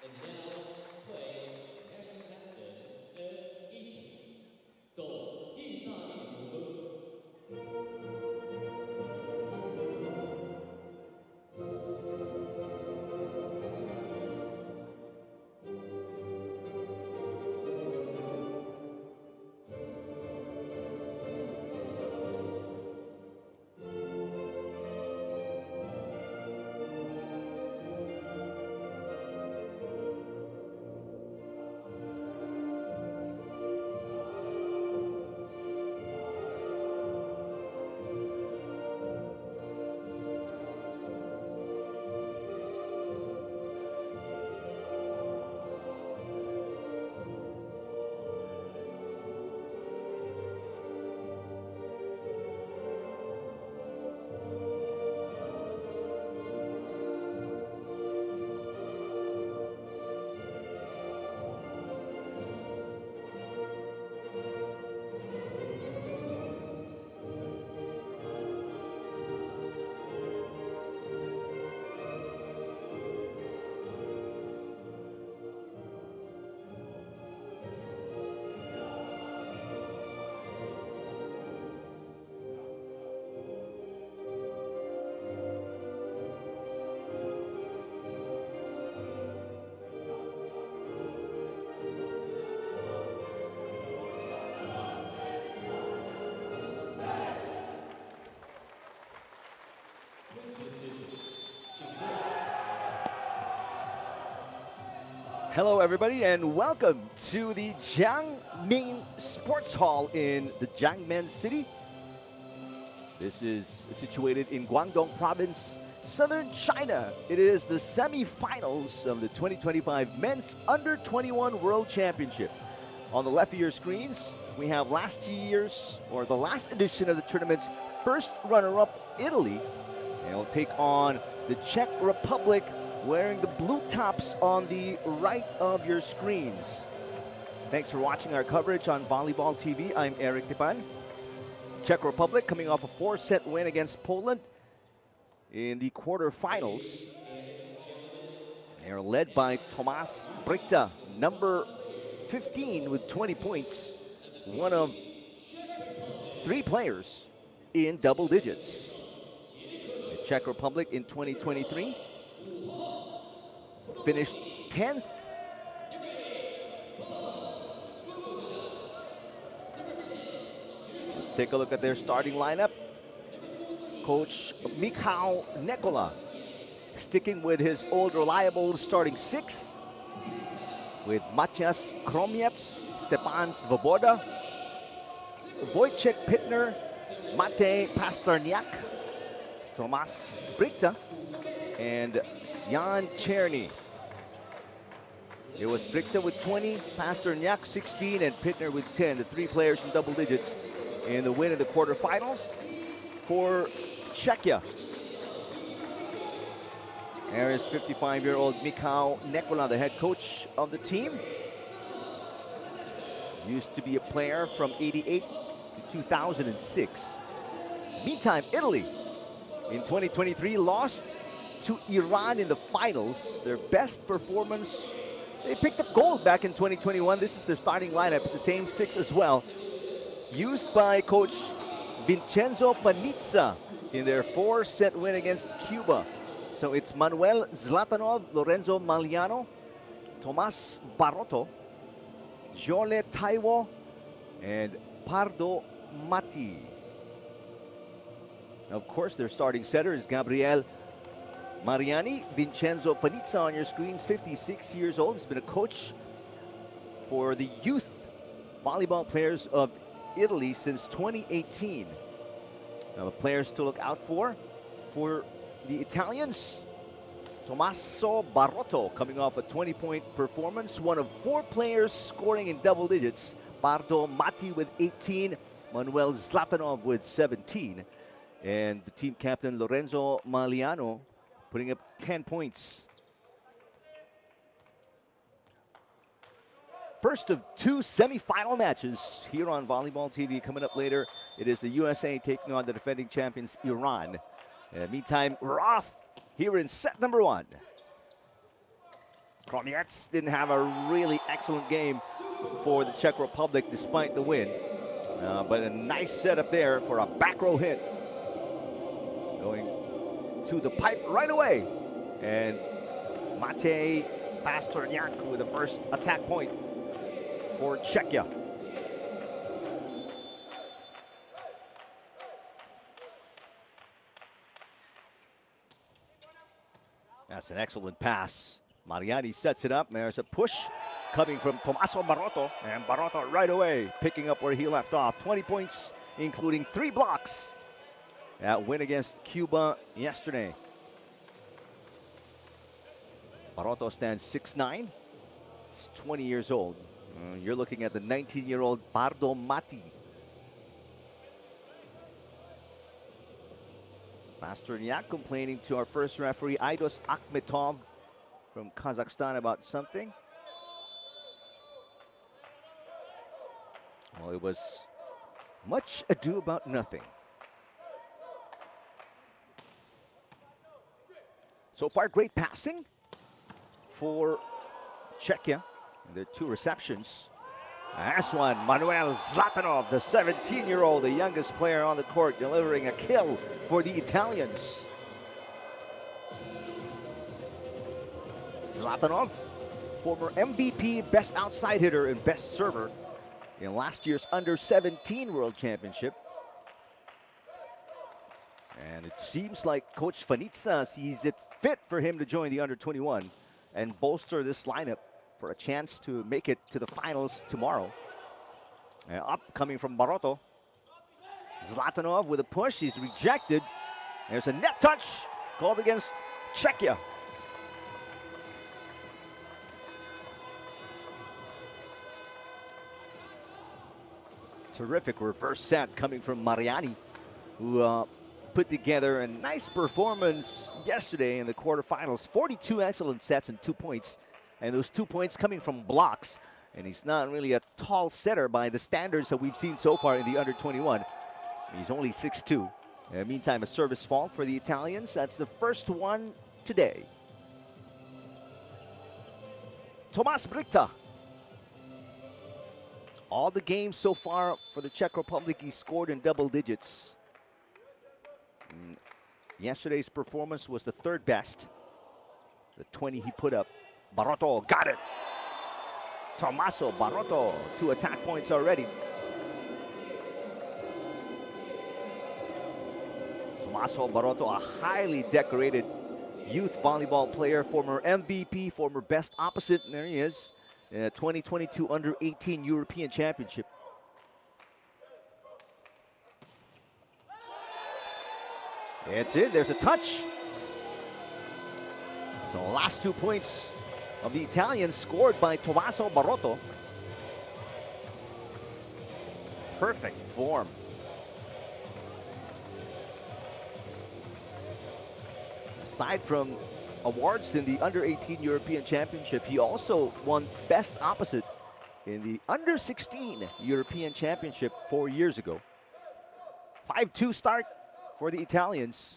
And now play national anthem 18. 走意大利国歌。Hello, everybody, and welcome to the Jiangmen Sports Hall in the Jiangmen City. This is situated in Guangdong Province, southern China. It is the semifinals of the 2025 Men's Under-21 World Championship. On the left of your screens, we have last year's, or the last edition of the tournament's first runner-up, Italy. They'll take on the Czech Republic, wearing the blue tops on the right of your screens. Thanks for watching our coverage on Volleyball TV. I'm Eric Tipan. Czech Republic coming off a 4-set win against Poland in the quarterfinals. They're led by Tomas Brichta, number 15 with 20 points, one of 3 players in double digits. The Czech Republic in 2023 finished 10th. Let's take a look at their starting lineup. Coach Michał Nekola sticking with his old reliable starting 6 with Macias Kromiec, Stepan Svoboda, Wojciech Pittner, Matej Pasterniak, Tomas Brichta, and Jan Czerny. It was Brichta with 20, Pasterniak 16, and Pittner with 10, the 3 players in double digits in the win in the quarterfinals for Czechia. There is 55-year-old Mikao Nekula, the head coach of the team. Used to be a player from 88 to 2006. Meantime, Italy in 2023 lost to Iran in the finals. Their best performance, they picked up gold back in 2021. This is their starting lineup. It's the same six as well. Used by coach Vincenzo Fanizza in their 4-set win against Cuba. So it's Manuel Zlatanov, Lorenzo Maliano, Tomas Barroto, Jole Taiwo, and Pardo Mati. Of course, their starting setter is Gabriel Mariani. Vincenzo Fanizza on your screens, 56 years old. He's been a coach for the youth volleyball players of Italy since 2018. Now, the players to look out for the Italians, Tommaso Barroto coming off a 20-point performance, one of 4 players scoring in double digits. Pardo Mati with 18, Manuel Zlatanov with 17, and the team captain Lorenzo Maliano putting up 10 points. First of 2 semifinal matches here on Volleyball TV. Coming up later, it is the USA taking on the defending champions Iran. Meantime, we're off here in set number 1. Chromiets didn't have a really excellent game for the Czech Republic despite the win. But a nice setup there for a back row hit. Going to the pipe right away. And Matej Pasternak with the first attack point for Czechia. That's an excellent pass. Mariani sets it up. There's a push coming from Tommaso Barroto. And Barroto right away picking up where he left off. 20 points, including 3 blocks. That win against Cuba yesterday. Barroto stands 6'9". He's 20 years old. You're looking at the 19-year-old Pardo Mati. Pasternak complaining to our first referee, Aidos Akhmetov from Kazakhstan, about something. Well, it was much ado about nothing. So far, great passing for Czechia. Their 2 receptions. Last one, Manuel Zlatanov, the 17-year-old, the youngest player on the court, delivering a kill for the Italians. Zlatanov, former MVP, best outside hitter, and best server in last year's Under-17 World Championship. And it seems like Coach Fanizza sees it fit for him to join the Under-21 and bolster this lineup for a chance to make it to the finals tomorrow. Up coming from Barroto. Zlatanov with a push, he's rejected. There's a net touch called against Czechia. Terrific reverse set coming from Mariani, who put together a nice performance yesterday in the quarterfinals. 42 excellent sets and 2 points. And those 2 points coming from blocks. And he's not really a tall setter by the standards that we've seen so far in the Under-21. He's only 6'2". Meantime, a service fault for the Italians. That's the first one today. Tomas Brichta. All the games so far for the Czech Republic, he scored in double digits. Yesterday's performance was the 3rd best. The 20 he put up. Barroto got it. Tommaso Barroto, 2 attack points already. Tommaso Barroto, a highly decorated youth volleyball player, former MVP, former best opposite, and there he is, 2022 Under-18 European Championship. It's in, there's a touch. So last 2 points of the Italians scored by Tommaso Barroto. Perfect form. Aside from awards in the Under-18 European Championship. He also won Best Opposite in the Under-16 European Championship 4 years ago. 5-2 start for the Italians.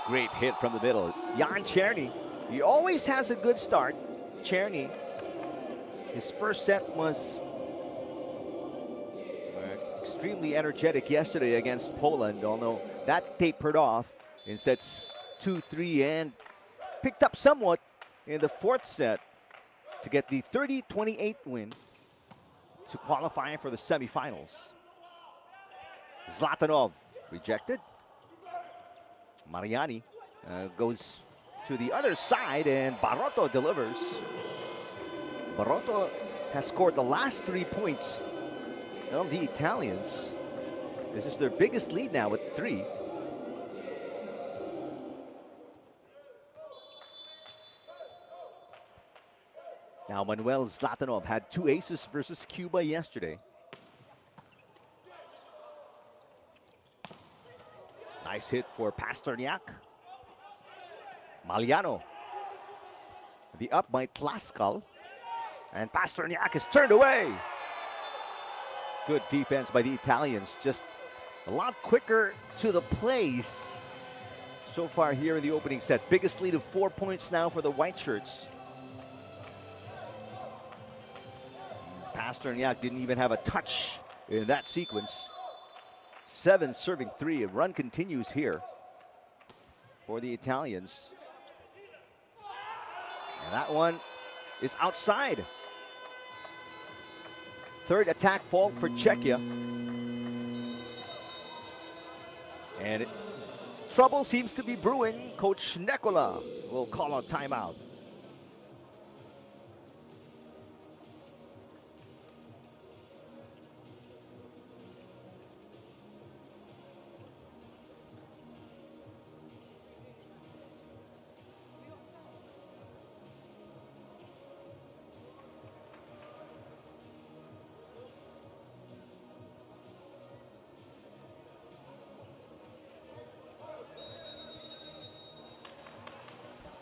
Great hit from the middle. Jan Czerny, he always has a good start. Czerny, his first set was extremely energetic yesterday against Poland, although that tapered off in sets 2, 3, and picked up somewhat in the fourth set to get the 30-28 win to qualify for the semifinals. Zlatanov rejected. Mariani goes to the other side, and Barotto delivers. Barotto has scored the last 3 points of the Italians. This is their biggest lead now with 3. Now Manuel Zlatanov had 2 aces versus Cuba yesterday. Nice hit for Pasternak. Maliano. The up by Tlaskal. And Pasternak is turned away. Good defense by the Italians. Just a lot quicker to the place so far here in the opening set. Biggest lead of 4 points now for the white shirts. Pasternak didn't even have a touch in that sequence. 7 serving 3. A run continues here for the Italians. And that one is outside. Third attack fault for Czechia. And trouble seems to be brewing. Coach Nekola will call a timeout.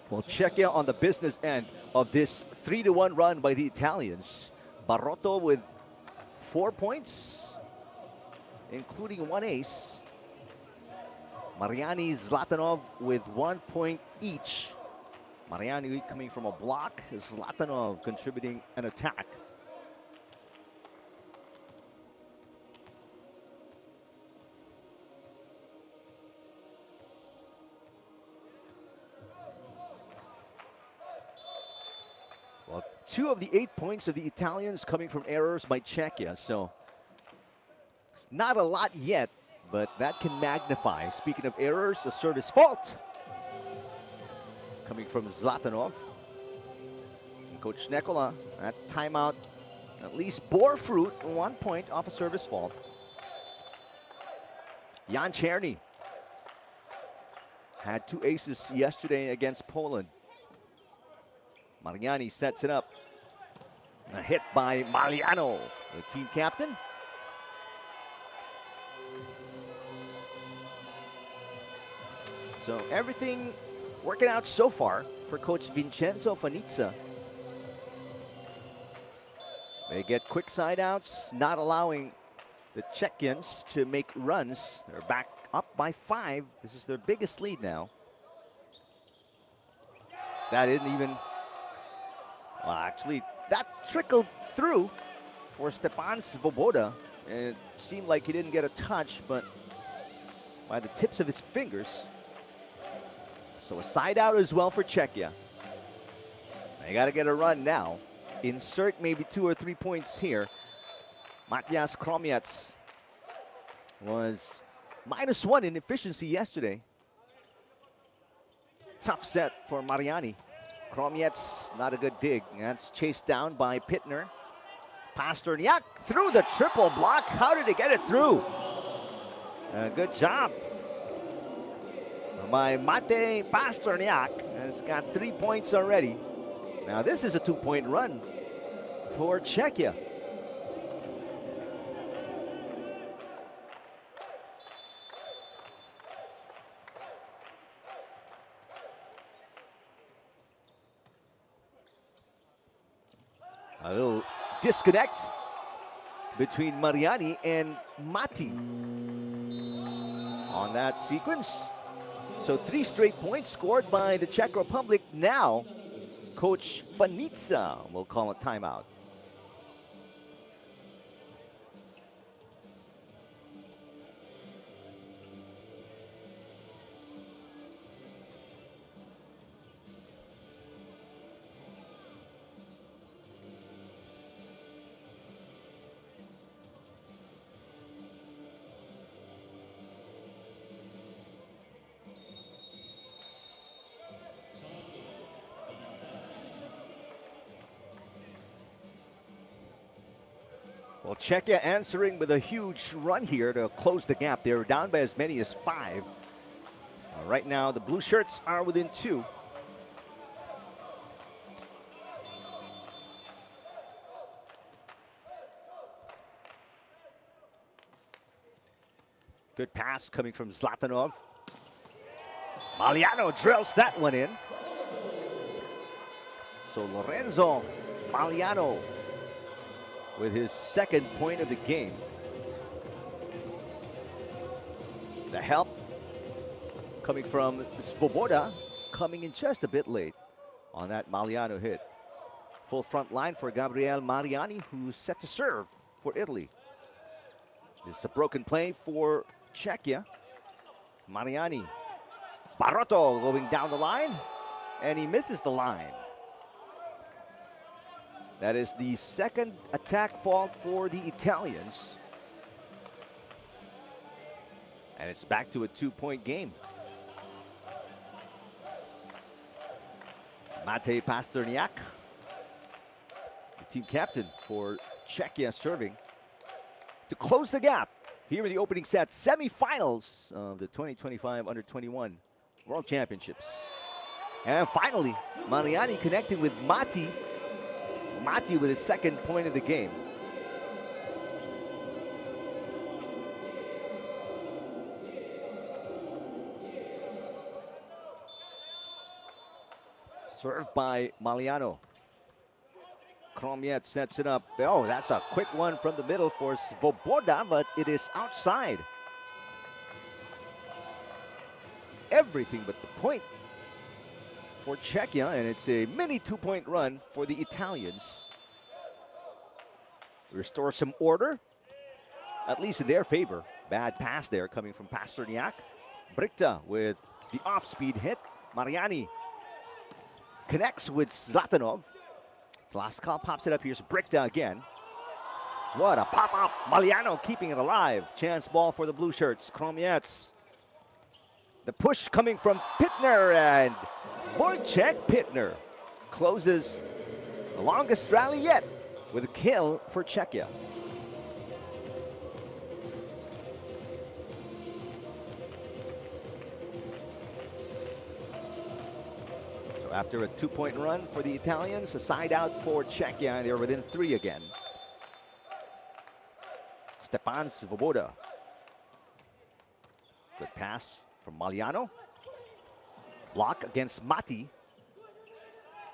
Well, Czechia on the business end of this 3-1 run by the Italians. Barotto with 4 points, including 1 ace. Mariani, Zlatanov with 1 point each. Mariani coming from a block, Zlatanov contributing an attack. Well, 2 of the 8 points of the Italians coming from errors by Czechia, so it's not a lot yet, but that can magnify. Speaking of errors, a service fault coming from Zlatanov. And Coach Nekola, that timeout at least bore fruit, 1 point off a service fault. Jan Czerny had 2 aces yesterday against Poland. Mariani sets it up. A hit by Maliano, the team captain. So everything working out so far for Coach Vincenzo Fanizza. They get quick side outs, not allowing the Czechians to make runs. They're back up by 5. This is their biggest lead now. That didn't even, well, actually, that trickled through for Stepan Svoboda. And it seemed like he didn't get a touch, but by the tips of his fingers. So a side out as well for Czechia. They got to get a run now. Insert maybe 2 or 3 points here. Matias Kromiec was -1 in efficiency yesterday. Tough set for Mariani. Kromiec, not a good dig. That's chased down by Pittner. Pasternak through the triple block. How did he get it through? Good job by Mate Pasternak. Has got 3 points already. Now this is a 2-point run for Czechia. A little disconnect between Mariani and Mati on that sequence. So 3 straight points scored by the Czech Republic. Now, Coach Fanica will call a timeout. Well, Czechia answering with a huge run here to close the gap. They were down by as many as 5. Right now, the blue shirts are within 2. Good pass coming from Zlatanov. Maliano drills that one in. So Lorenzo Maliano with his 2nd point of the game. The help coming from Svoboda, coming in just a bit late on that Maliano hit. Full front line for Gabriel Mariani, who's set to serve for Italy. This is a broken play for Czechia. Mariani. Barotto going down the line, and he misses the line. That is the 2nd attack fault for the Italians. And it's back to a 2-point game. Matej Pasterniak, the team captain for Czechia, serving to close the gap here in the opening set, semifinals of the 2025 Under-21 World Championships. And finally, Mariani connecting with Mati. Mati with his 2nd point of the game. Served by Maliano. Kromiet sets it up. Oh, that's a quick one from the middle for Svoboda, but it is outside. Everything but the point for Czechia, and it's a mini 2-point run for the Italians. Restore some order, at least in their favor. Bad pass there coming from Pasterniak. Bricta with the off-speed hit. Mariani connects with Zlatanov. Tlaskal pops it up. Here's Bricta again. What a pop-up. Maliano keeping it alive. Chance ball for the blue shirts. Kromiets. The push coming from Pittner, and Wojciech Pittner closes the longest rally yet with a kill for Czechia. So after a 2-point run for the Italians, a side out for Czechia, and they're within 3 again. Stepan Svoboda. Good pass from Maliano. Block against Mati.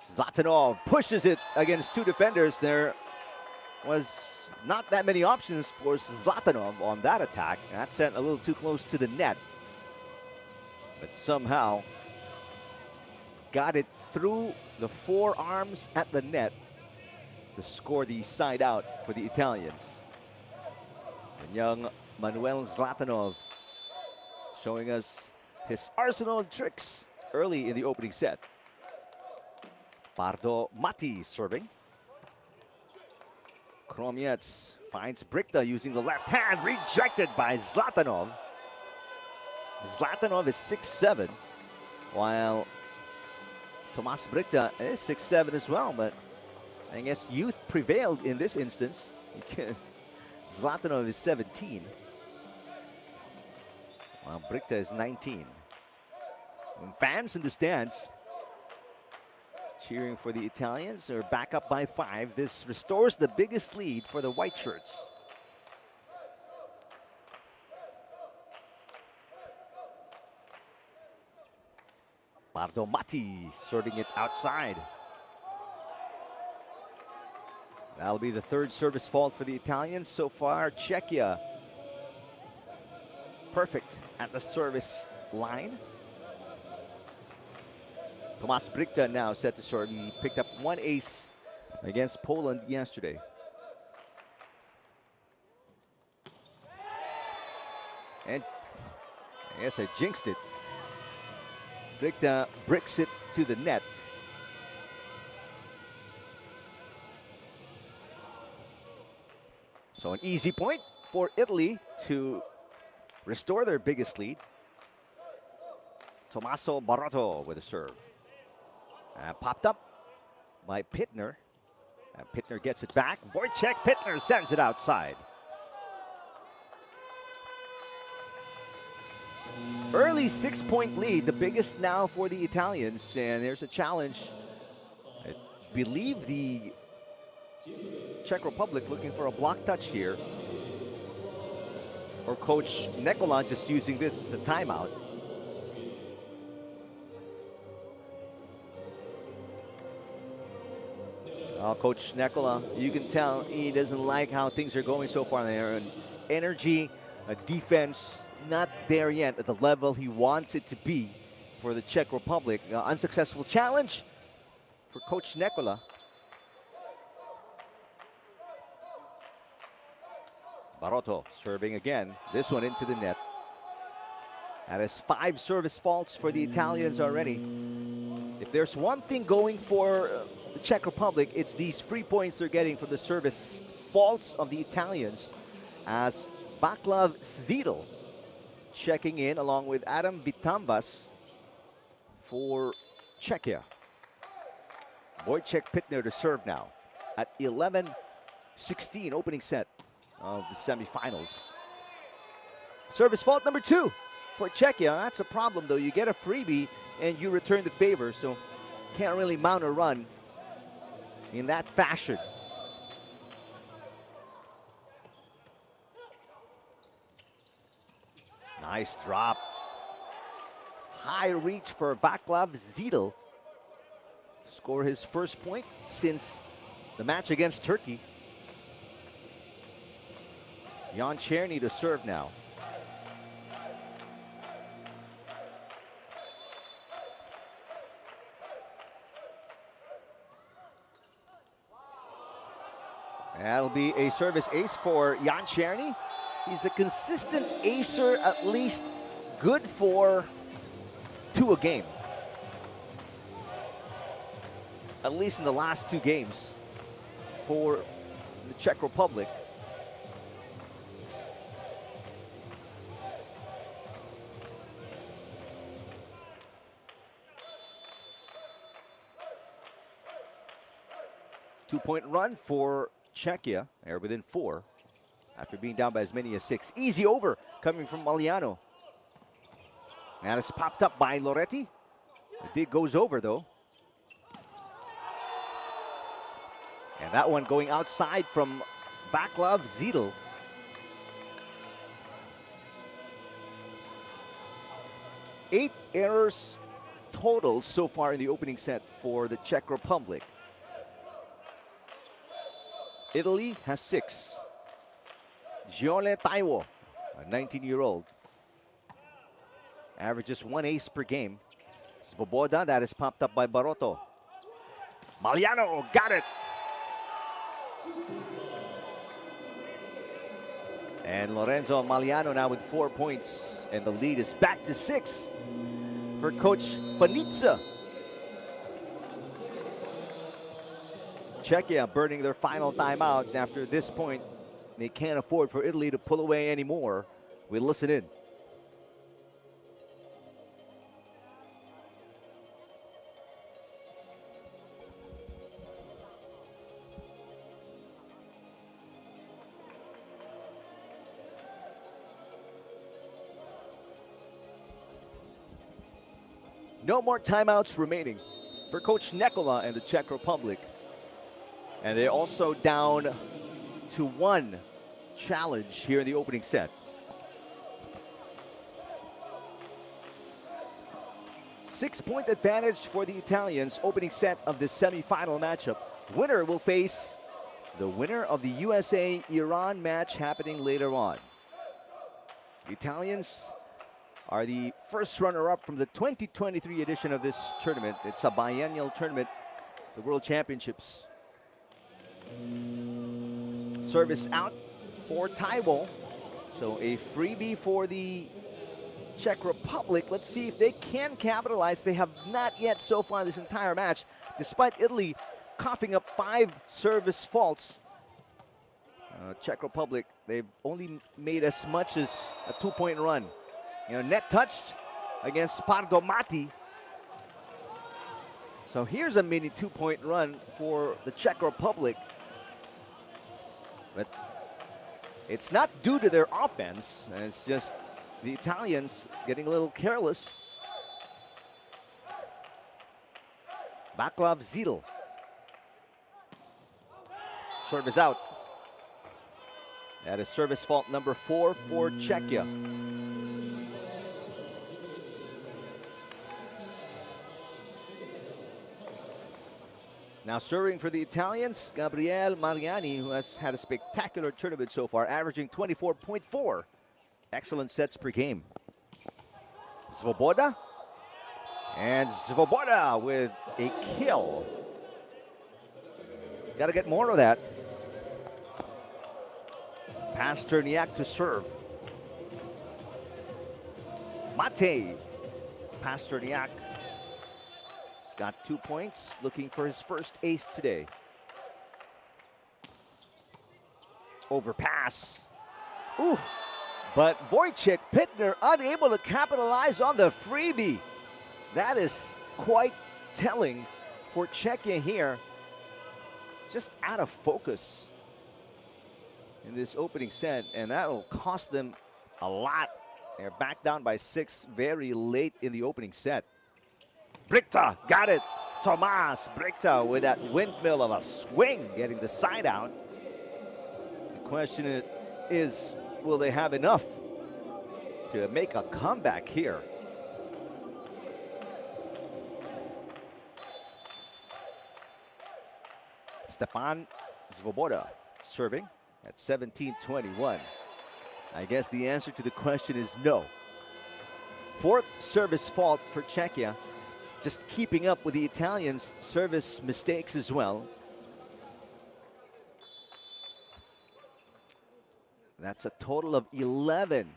Zlatanov pushes it against 2 defenders. There was not that many options for Zlatanov on that attack. That sent a little too close to the net. But somehow got it through the forearms at the net to score the side out for the Italians. And young Manuel Zlatanov showing us his arsenal of tricks early in the opening set. Pardo Mati serving. Kromiets finds Bricta using the left hand, rejected by Zlatanov. Zlatanov is 6'7", while Tomas Bricta is 6'7" as well, but I guess youth prevailed in this instance. Zlatanov is 17. While Bricta is 19. And fans in the stands cheering for the Italians are back up by 5. This restores the biggest lead for the white shirts. Pardo Mati serving it outside. That'll be the third service fault for the Italians so far. Czechia perfect at the service line. Tomas Bricta now set to serve. He picked up one ace against Poland yesterday. And I guess I jinxed it. Bricta bricks it to the net. So an easy point for Italy to restore their biggest lead. Tommaso Barotto with a serve. Popped up by Pittner. And Pittner gets it back. Wojciech Pittner sends it outside. Early 6-point lead, the biggest now for the Italians. And there's a challenge. I believe the Czech Republic looking for a block touch here. Or Coach Nekola just using this as a timeout. Coach Nekola, you can tell he doesn't like how things are going so far there. And energy, defense, not there yet at the level he wants it to be for the Czech Republic. Unsuccessful challenge for Coach Nekola. Barotto serving again, this one into the net. That is 5 service faults for the Italians already. If there's one thing going for the Czech Republic, it's these free points they're getting from the service faults of the Italians, as Václav Zidl checking in along with Adam Vitamvas for Czechia. Wojciech Pittner to serve now at 11-16 opening set of the semifinals. Service fault number 2 for Czechia. That's a problem though. You get a freebie and you return the favor, so can't really mount a run in that fashion. Nice drop. High reach for Václav Zidl. Score his first point since the match against Turkey. Jan Černý to serve now. That'll be a service ace for Jan Černý. He's a consistent acer, at least good for 2 a game. At least in the last 2 games for the Czech Republic. Two-point run for Czechia. They're within 4 after being down by as many as 6. Easy over coming from Maliano. And it's popped up by Loretti. The dig goes over though. And that one going outside from Václav Zidl. Eight errors total so far in the opening set for the Czech Republic. Italy has 6. Giole Taiwo, a 19-year-old, averages 1 ace per game. Svoboda, that is popped up by Barotto. Maliano got it. And Lorenzo Maliano now with 4 points, and the lead is back to 6 for Coach Fanitza. Czechia burning their final timeout. After this point, they can't afford for Italy to pull away anymore. We listen in. No more timeouts remaining for Coach Nekola and the Czech Republic. And they're also down to 1 challenge here in the opening set. Six-point advantage for the Italians, opening set of the semifinal matchup. Winner will face the winner of the USA-Iran match happening later on. The Italians are the first runner-up from the 2023 edition of this tournament. It's a biennial tournament, the World Championships. Service out for Taiwo. So a freebie for the Czech Republic. Let's see if they can capitalize. They have not yet so far this entire match, despite Italy coughing up 5 service faults. Czech Republic, they've only made as much as a 2-point run. Net touch against Pardomati. So here's a mini 2-point run for the Czech Republic. But it's not due to their offense. It's just the Italians getting a little careless. Vaclav Zidl. Service out. That is service fault number 4 for Czechia. Now serving for the Italians, Gabriele Mariani, who has had a spectacular tournament so far, averaging 24.4 excellent sets per game. Svoboda, and Svoboda with a kill. Got to get more of that. Pasterniak to serve. Mate Pasterniak. He's got 2 points, looking for his first ace today. Overpass. Ooh, but Wojciech Pittner unable to capitalize on the freebie. That is quite telling for Czechia here. Just out of focus in this opening set, and that will cost them a lot. They're back down by 6 very late in the opening set. Brichta got it. Tomas Brichta with that windmill of a swing, getting the side out. The question is, will they have enough to make a comeback here? Stepan Svoboda serving at 17-21. I guess the answer to the question is no. 4th service fault for Czechia. Just keeping up with the Italians' service mistakes as well. That's a total of 11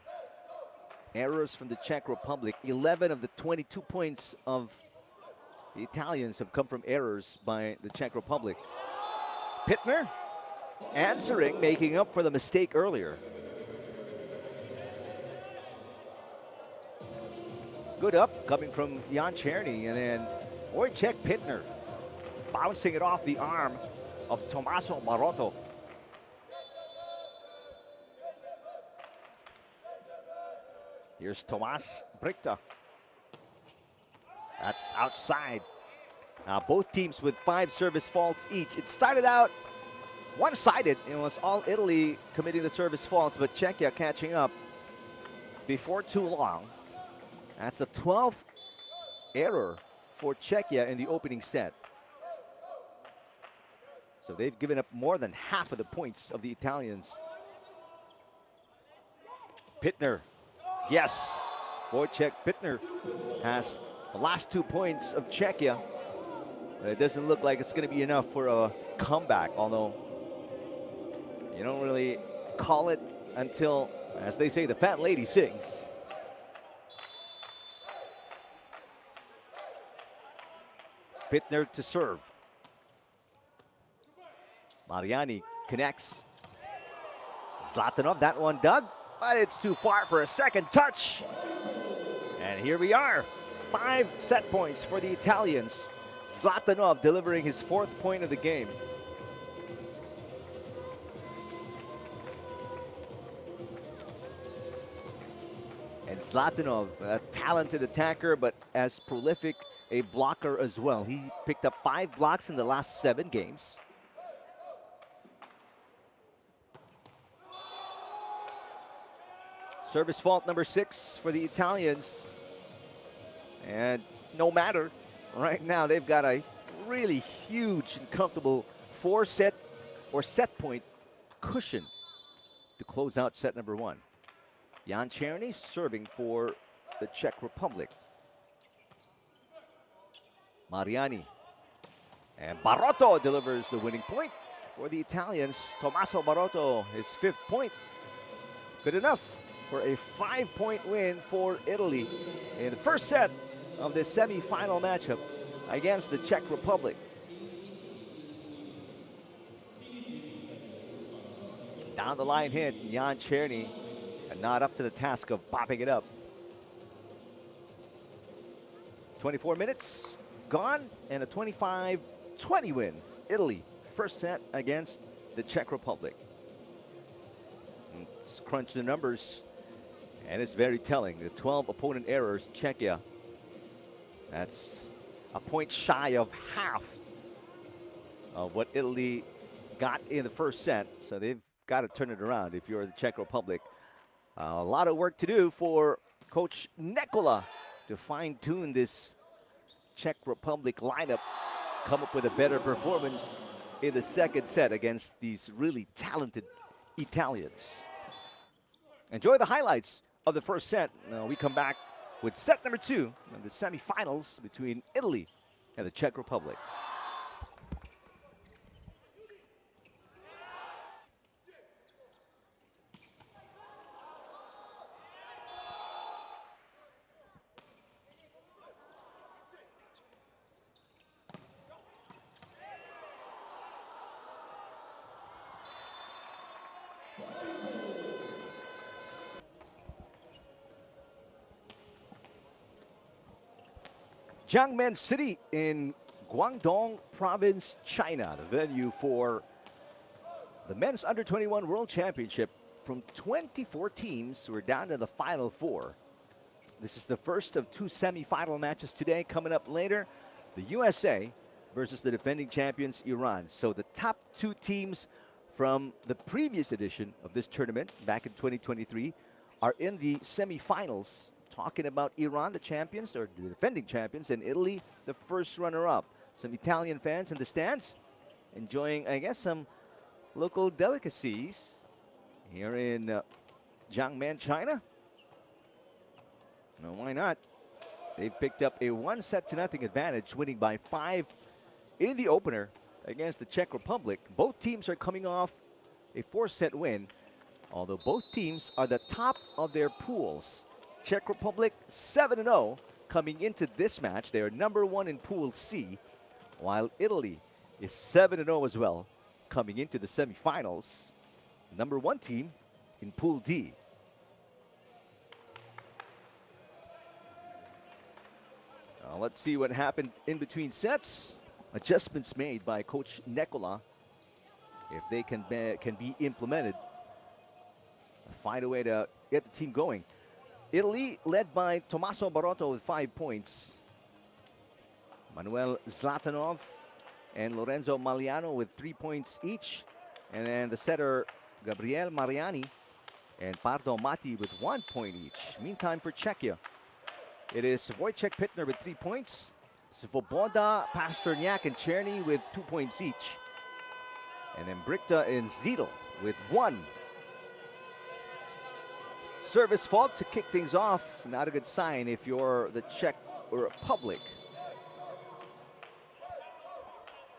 errors from the Czech Republic. 11 of the 22 points of the Italians have come from errors by the Czech Republic. Pittner answering, making up for the mistake earlier. Good up coming from Jan Czerny, and then Wojciech Pittner bouncing it off the arm of Tommaso Marotto. Here's Tomas Brichta. That's outside. Now both teams with 5 service faults each. It started out one-sided. It was all Italy committing the service faults, but Czechia catching up before too long. That's the 12th error for Czechia in the opening set. So they've given up more than half of the points of the Italians. Pittner, yes, Wojciech Pittner has the last 2 points of Czechia. But it doesn't look like it's going to be enough for a comeback, although you don't really call it until, as they say, the fat lady sings. Pittner to serve. Mariani connects. Zlatanov, that one dug, but it's too far for a second touch. And here we are. 5 set points for the Italians. Zlatanov delivering his 4th point of the game. And Zlatanov, a talented attacker, but as prolific a blocker as well. He picked up 5 blocks in the last 7 games. Service fault number 6 for the Italians. And no matter, right now they've got a really huge and comfortable 4-set or set point cushion to close out set number 1. Jan Černý serving for the Czech Republic. Mariani. And Barotto delivers the winning point for the Italians. Tommaso Barotto, his 5th point. Good enough for a 5-point win for Italy in the first set of the semi-final matchup against the Czech Republic. Down the line hit, Jan Černý, and not up to the task of popping it up. 24 minutes gone, and a 25-20 win. Italy, first set against the Czech Republic. Let's crunch the numbers, and it's very telling. The 12 opponent errors, Czechia. That's a point shy of half of what Italy got in the first set, so they've got to turn it around if you're the Czech Republic. A lot of work to do for Coach Nekola to fine-tune this Czech Republic lineup, come up with a better performance in the second set against these really talented Italians. Enjoy the highlights of the first set. Now we come back with set number 2 of the semifinals between Italy and the Czech Republic. Jiangmen City in Guangdong Province, China, the venue for the men's under-21 World Championship. From 24 teams, we're down to the final 4. This is the first of 2 semifinal matches today. Coming up later, the USA versus the defending champions, Iran. So the top 2 teams from the previous edition of this tournament back in 2023 are in the semifinals. Talking about Iran, the champions, or the defending champions, and Italy, the first runner-up. Some Italian fans in the stands enjoying, I guess, some local delicacies here in Jiangmen, China. Well, why not? They've picked up a 1-0 advantage, winning by 5 in the opener against the Czech Republic. Both teams are coming off a 4-set win, although both teams are the top of their pools. Czech Republic 7-0 coming into this match. They are number 1 in Pool C, while Italy is 7-0 as well, coming into the semifinals. Number 1 team in Pool D. Let's see what happened in between sets. Adjustments made by Coach Nekola. If they can be implemented, find a way to get the team going. Italy led by Tommaso Barotto with 5 points. Manuel Zlatanov and Lorenzo Maliano with 3 points each. And then the setter Gabriel Mariani and Pardo Mati with 1 point each. Meantime for Czechia, it is Wojciech Pittner with 3 points. Svoboda, Pasternak, and Černý with 2 points each. And then Brichta and Zidl with 1. Service fault to kick things off. Not a good sign if you're the Czech Republic.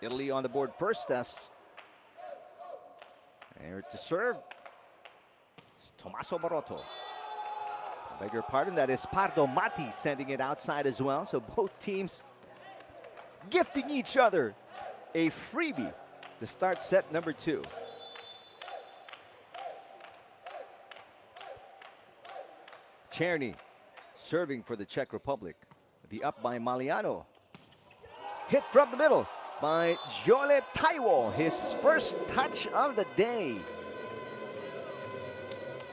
Italy on the board first. That's there to serve. It's Tommaso Barotto. I beg your pardon, that is Pardo Mati sending it outside as well. So both teams gifting each other a freebie to start set number 2. Černý serving for the Czech Republic. The up by Maliano. Hit from the middle by Jole Taiwo, his first touch of the day.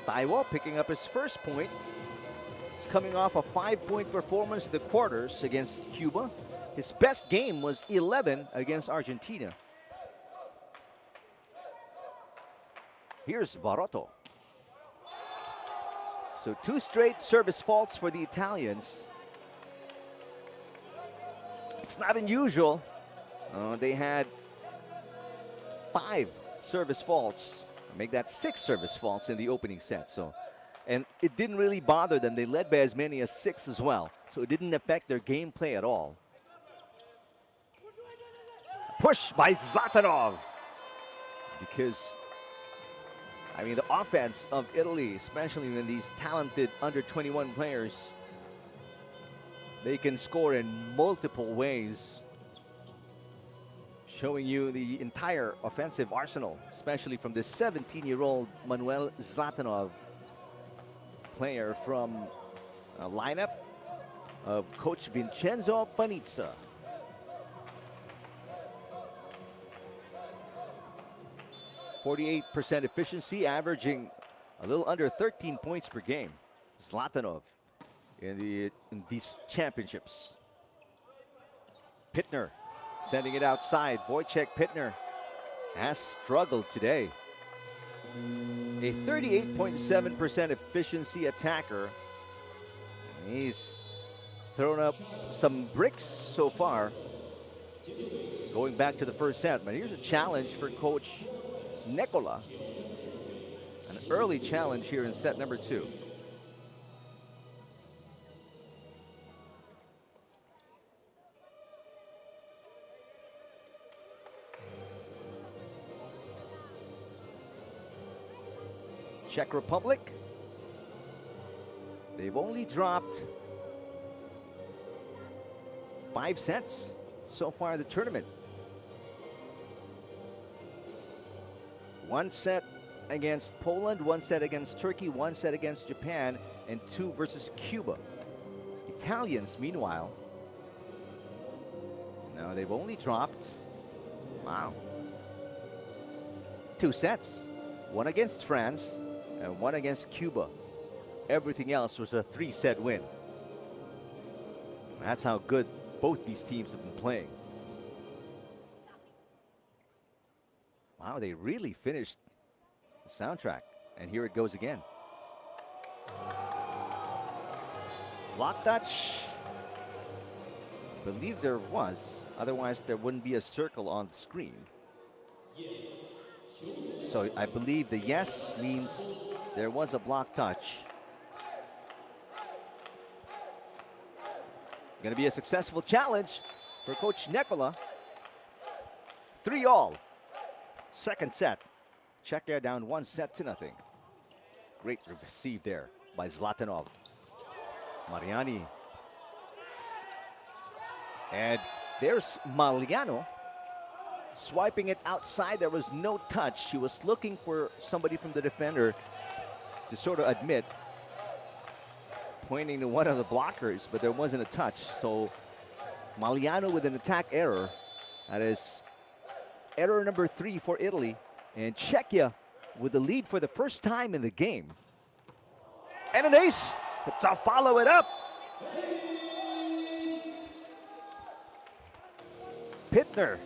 Taiwo picking up his first point. He's coming off a 5-point performance in the quarters against Cuba. His best game was 11 against Argentina. Here's Barotto. So 2 straight service faults for the Italians. It's not unusual. They had 5 service faults, make that 6 service faults in the opening set. So, and it didn't really bother them. They led by as many as 6 as well. So it didn't affect their gameplay at all. Push by Zlatanov. Because, I mean, the offense of Italy, especially when these talented under-21 players, they can score in multiple ways, showing you the entire offensive arsenal, especially from this 17-year-old Manuel Zlatanov, player from a lineup of Coach Vincenzo Fanizza. .48% efficiency, averaging a little under 13 points per game. Zlatanov in these championships. Pittner sending it outside. Wojciech Pittner has struggled today. A 38.7% efficiency attacker. He's thrown up some bricks so far, going back to the first set. But here's a challenge for Coach Nicola. An early challenge here in set number 2. Czech Republic, they've only dropped 5 sets so far in the tournament. 1 set against Poland, 1 set against Turkey, 1 set against Japan, and 2 versus Cuba. Italians, meanwhile, now they've only dropped, wow, 2 sets. 1 against France and 1 against Cuba. Everything else was a 3-set win. That's how good both these teams have been playing. Wow, they really finished the soundtrack. And here it goes again. Block touch. I believe there was. Otherwise, there wouldn't be a circle on the screen. So I believe the yes means there was a block touch. Going to be a successful challenge for Coach Nicola. 3-all. Second set. Czechia down 1-0. Great receive there by Zlatanov. Mariani. And there's Maliano swiping it outside. There was no touch. She was looking for somebody from the defender to sort of admit, pointing to one of the blockers, but there wasn't a touch. So Maliano with an attack error. That is error number 3 for Italy. And Czechia with the lead for the first time in the game. And an ace to follow it up. Pittner,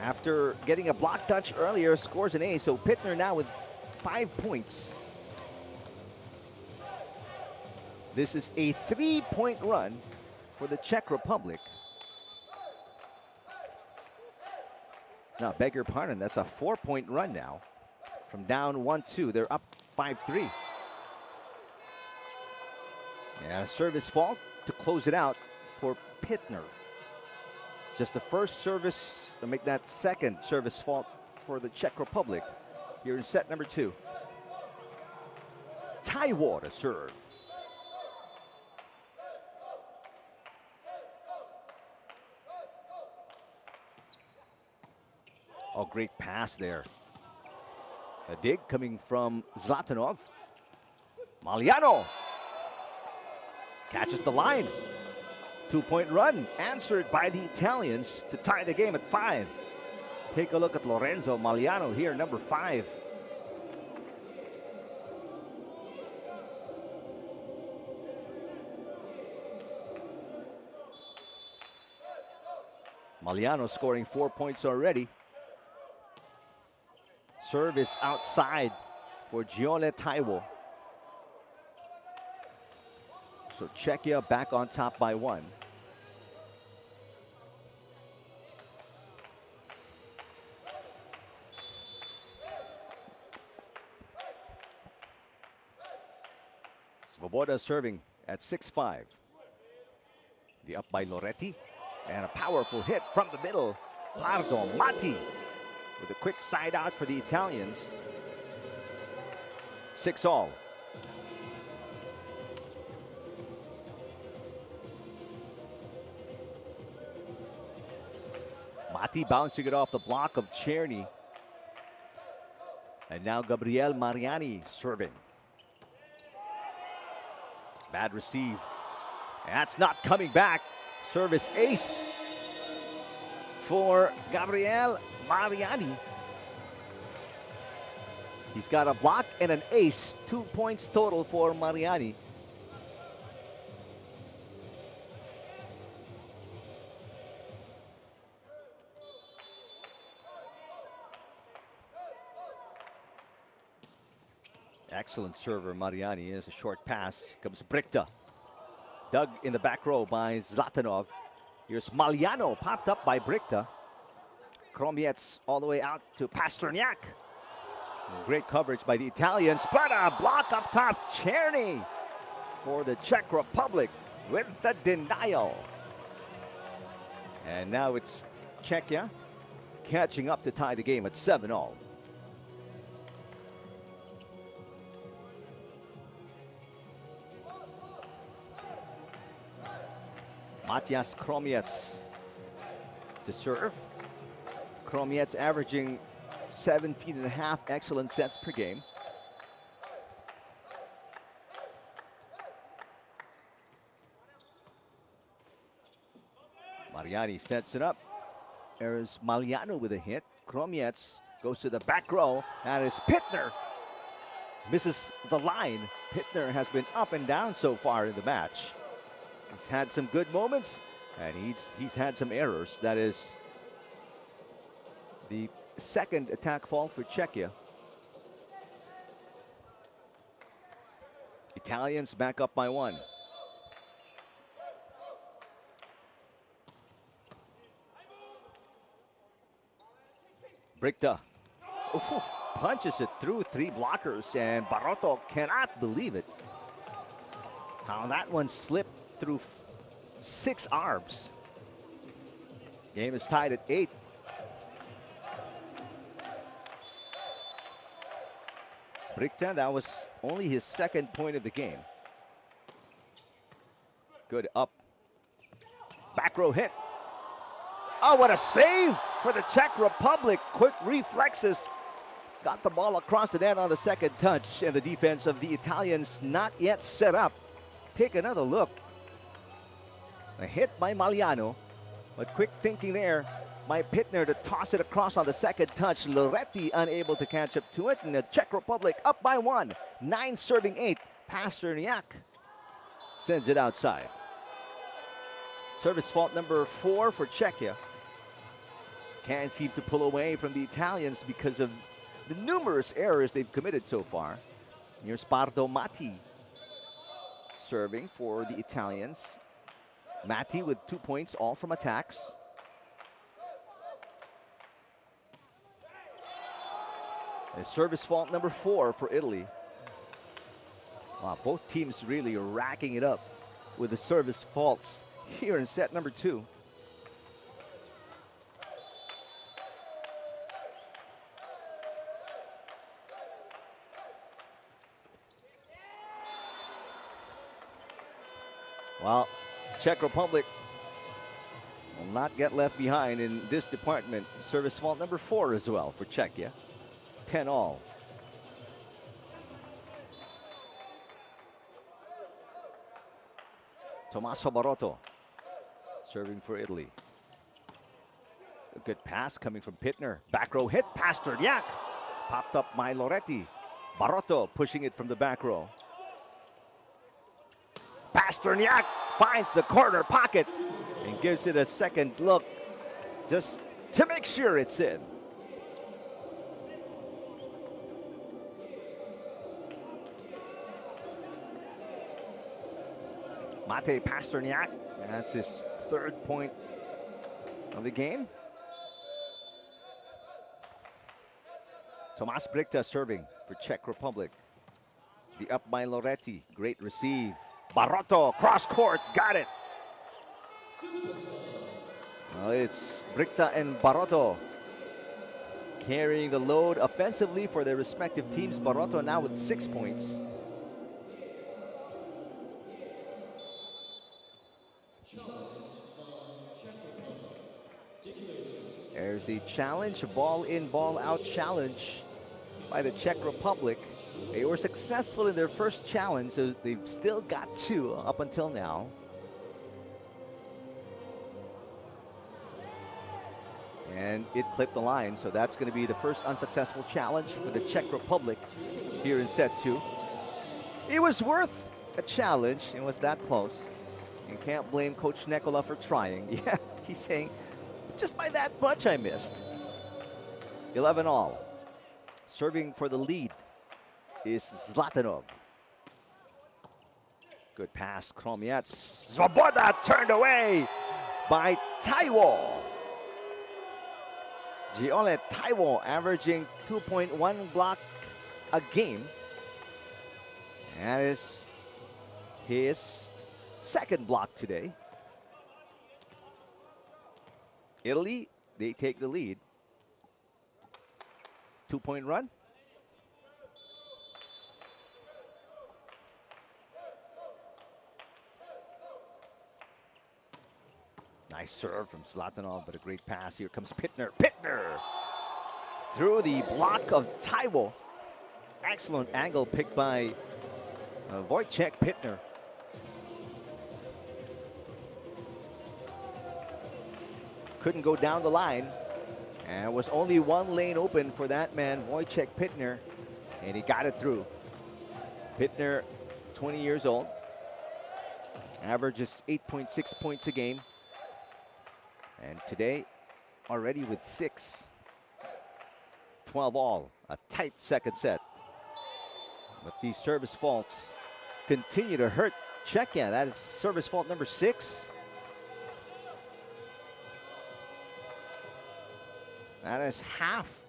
after getting a block touch earlier, scores an ace. So Pittner now with 5 points. This is a 3-point run for the Czech Republic. Now, beg your pardon, that's a 4-point run now. From down 1-2, they're up 5-3. And a service fault to close it out for Pittner. Just the first service to make that second service fault for the Czech Republic here in set number 2. Taiwo to serve. Oh, great pass there. A dig coming from Zlatanov. Maliano catches the line. 2-point run answered by the Italians to tie the game at 5. Take a look at Lorenzo Maliano here, number 5. Maliano scoring 4 points already. Service outside for Giole Taiwo. So Czechia back on top by 1. Svoboda serving at 6-5. The up by Loretti. And a powerful hit from the middle. Pardo Mati with a quick side out for the Italians. 6-all. Mati bouncing it off the block of Czerny. And now Gabriel Mariani serving. Bad receive. That's not coming back. Service ace for Gabriel Mariani. He's got a block and an ace. 2 points total for Mariani. Excellent server, Mariani. Is a short pass. Comes Bricta. Dug in the back row by Zlatanov. Here's Maliano, popped up by Bricta. Kromiec all the way out to Pasternak. And great coverage by the Italians, but a block up top. Czerny for the Czech Republic with the denial. And now it's Czechia catching up to tie the game at 7-all. Matias Kromiec to serve. Kromiec averaging 17.5 excellent sets per game. Mariani sets it up. There's Maliano with a hit. Kromiec goes to the back row. That is Pittner. Misses the line. Pittner has been up and down so far in the match. He's had some good moments, and he's had some errors. That is the second attack fault for Czechia. Italians back up by 1. Bricta punches it through 3 blockers, and Barroto cannot believe it. How that one slipped through 6 arms. Game is tied at 8. Bricta, that was only his second point of the game. Good up. Back row hit. Oh, what a save for the Czech Republic. Quick reflexes. Got the ball across the net on the second touch, and the defense of the Italians not yet set up. Take another look. A hit by Maliano, but quick thinking there by Pittner to toss it across on the second touch. Loretti unable to catch up to it, and the Czech Republic up by 1. 9 serving 8. Pasternak sends it outside. Service fault number 4 for Czechia. Can't seem to pull away from the Italians because of the numerous errors they've committed so far. Here's Pardo Mati serving for the Italians. Mati with 2 points, all from attacks. And service fault number 4 for Italy. Wow, both teams really racking it up with the service faults here in set number 2. Well, Czech Republic will not get left behind in this department. Service fault number 4 as well for Czechia. 10-all. Tommaso Barroto serving for Italy. A good pass coming from Pittner. Back row hit. Pasternak popped up by Loretti. Barroto pushing it from the back row. Pasternak finds the corner pocket and gives it a second look just to make sure it's in. Mate Pasternak, that's his 3rd point of the game. Tomas Bricta serving for Czech Republic. The up by Loretti. Great receive. Barroto, cross court, got it. Well, it's Bricta and Barroto carrying the load offensively for their respective teams. Barroto now with 6 points. There's the challenge, a ball in, ball out challenge by the Czech Republic. They were successful in their first challenge, so they've still got 2 up until now. And it clipped the line, so that's going to be the first unsuccessful challenge for the Czech Republic here in set 2. It was worth a challenge. It was that close. You can't blame Coach Nekola for trying. Yeah, he's saying, just by that much I missed. 11 all. Serving for the lead is Zlatanov. Good pass, Kromiec. Svoboda turned away by Taiwo. Giole Taiwo averaging 2.1 blocks a game. That is his second block today. Italy, they take the lead. 2-point run. Nice serve from Zlatanov, but a great pass. Here comes Pittner. Pittner through the block of Taiwo. Excellent angle picked by Wojciech Pittner. Couldn't go down the line. And it was only one lane open for that man, Wojciech Pittner, and he got it through. Pittner, 20 years old, averages 8.6 points a game. And today, already with 6. 12 all, a tight second set. But these service faults continue to hurt Czechia. That is service fault number 6. That is half,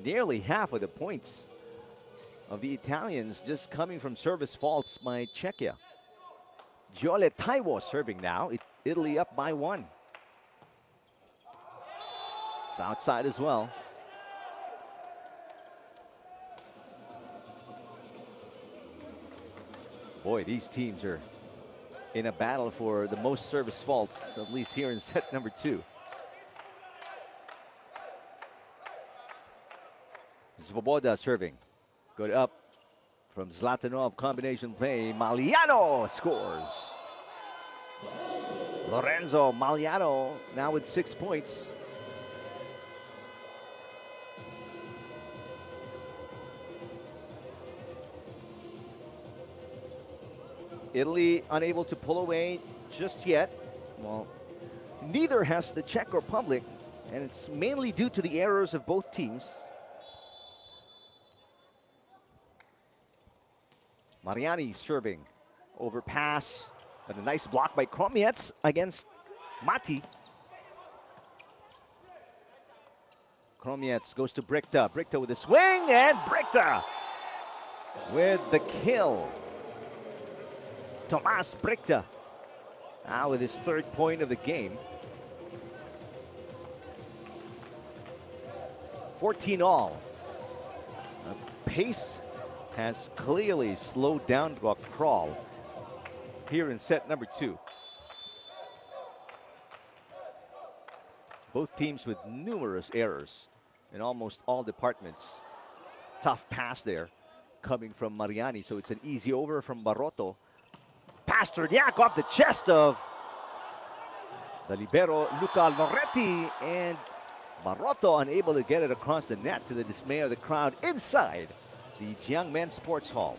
nearly half of the points of the Italians just coming from service faults by Czechia. Giole Taiwo serving now. Italy up by 1. It's outside as well. Boy, these teams are in a battle for the most service faults, at least here in set number 2. Svoboda serving. Good up from Zlatanov. Combination play. Maliano scores. Lorenzo Maliano now with 6 points. Italy unable to pull away just yet. Well, neither has the Czech Republic, and it's mainly due to the errors of both teams. Mariani serving. Overpass, but a nice block by Kromiec against Mati. Kromiec goes to Bricta. Bricta with a swing, and Bricta with the kill. Tomas Bricta now with his 3rd point of the game. 14 all. Pace has clearly slowed down to a crawl here in set number 2. Both teams with numerous errors in almost all departments. Tough pass there coming from Mariani, so it's an easy over from Barroto. Pasternak off the chest of the libero Luca Loretti, and Barroto unable to get it across the net to the dismay of the crowd inside the Jiangmen Sports Hall.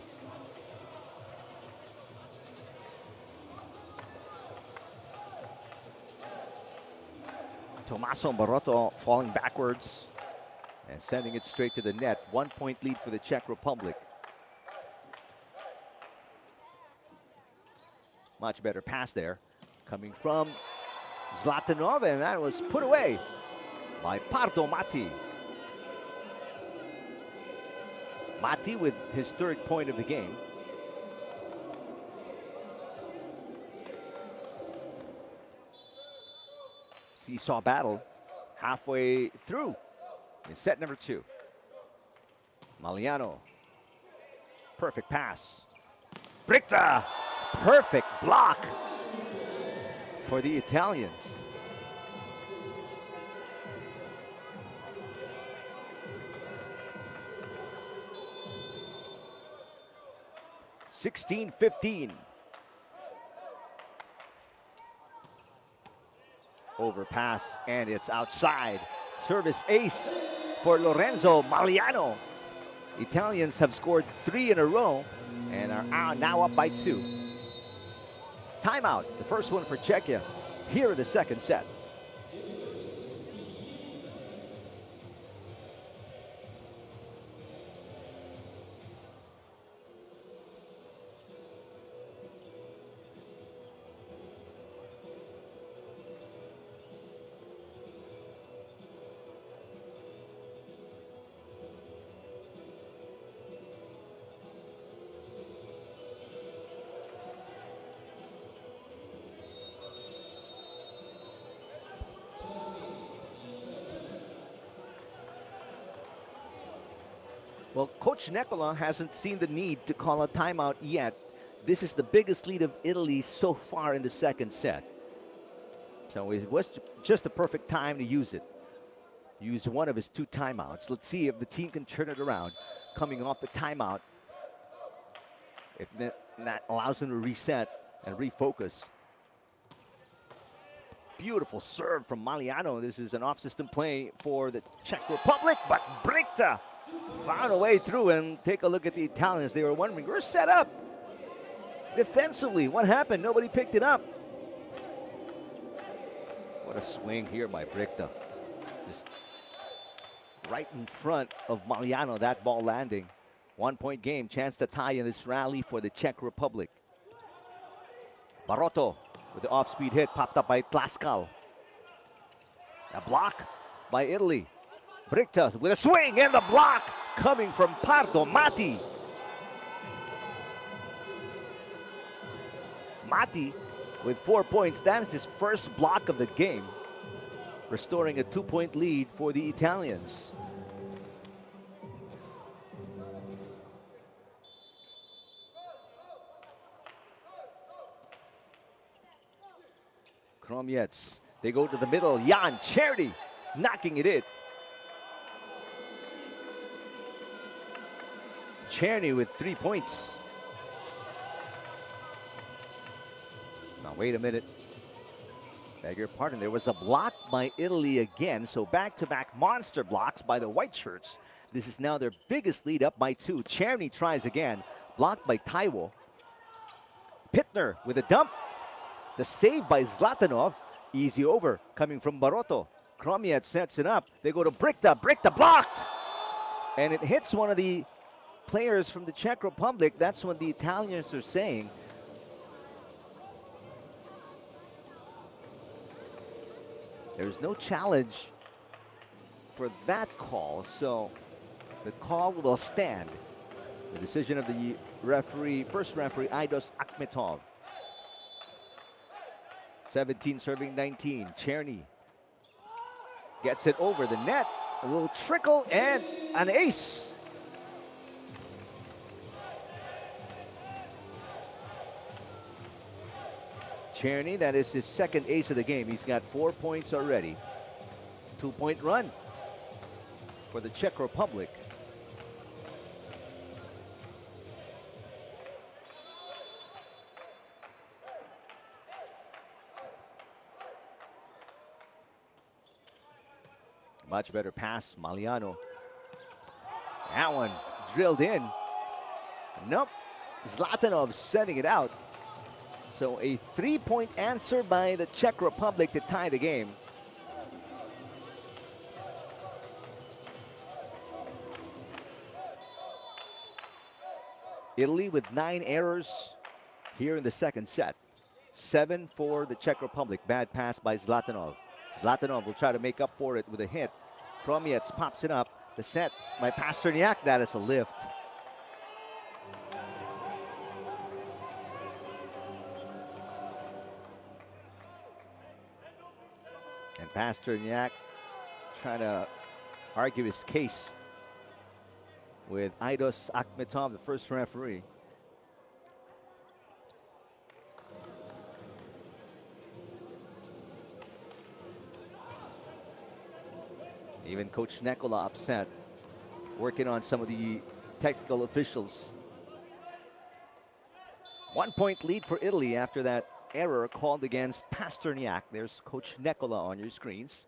Tommaso Barroto falling backwards and sending it straight to the net. 1 point lead for the Czech Republic. Much better pass there coming from Zlatanov, and that was put away by Pardo Mati. Mati with his 3rd point of the game. seesaw battle halfway through in set number 2. Maliano, perfect pass. Bricta, perfect block for the Italians. (16-15). Overpass, and it's outside. Service ace for Lorenzo Maliano. Italians have scored 3 in a row and are now up by 2. Timeout, the first one for Czechia. Here in the second set. Well, Coach Necola hasn't seen the need to call a timeout yet. This is the biggest lead of Italy so far in the second set. So it was just the perfect time to use it. Use one of his 2 timeouts. Let's see if the team can turn it around coming off the timeout. If that allows them to reset and refocus. Beautiful serve from Maliano. This is an off-system play for the Czech Republic, but Bricta found a way through, and take a look at the Italians. They were wondering, we're set up defensively. What happened? Nobody picked it up. What a swing here by Bricta. Just right in front of Maliano, that ball landing. 1-point game, chance to tie in this rally for the Czech Republic. Barotto with the off-speed hit, popped up by Tlaskal. A block by Italy. Bricta with a swing and the block coming from Pardo. Mati. Mati with 4 points. That is his first block of the game, restoring a 2-point lead for the Italians. Kromiec, they go to the middle. Jan Czerny knocking it in. Czerny with 3 points. Now wait a minute. Beg your pardon, there was a block by Italy again. So back-to-back monster blocks by the white shirts. This is now their biggest lead, up by 2. Czerny tries again, blocked by Taiwo. Pittner with a dump. The save by Zlatanov. Easy over coming from Barotto. Kromiec sets it up. They go to Bricta. Bricta blocked. And it hits one of the players from the Czech Republic. That's what the Italians are saying. There's no challenge for that call, so the call will stand. The decision of the referee, first referee, Aidos Akhmetov. 17 serving 19. Czerny gets it over the net. A little trickle and an ace. Czerny, that is his second ace of the game. He's got 4 points already. 2-point run for the Czech Republic. Much better pass, Maliano. That one drilled in. Nope, Zlatanov setting it out. So a 3-point answer by the Czech Republic to tie the game. Italy with 9 errors here in the second set. 7 for the Czech Republic. Bad pass by Zlatanov. Zlatanov will try to make up for it with a hit. Kromiec pops it up. The set by Pasternak. That is a lift. And Pasternak trying to argue his case with Aidos Akhmetov, the first referee. Even Coach Nekola upset, working on some of the technical officials. 1 point lead for Italy after that error called against Pasternak. There's Coach Nekola on your screens.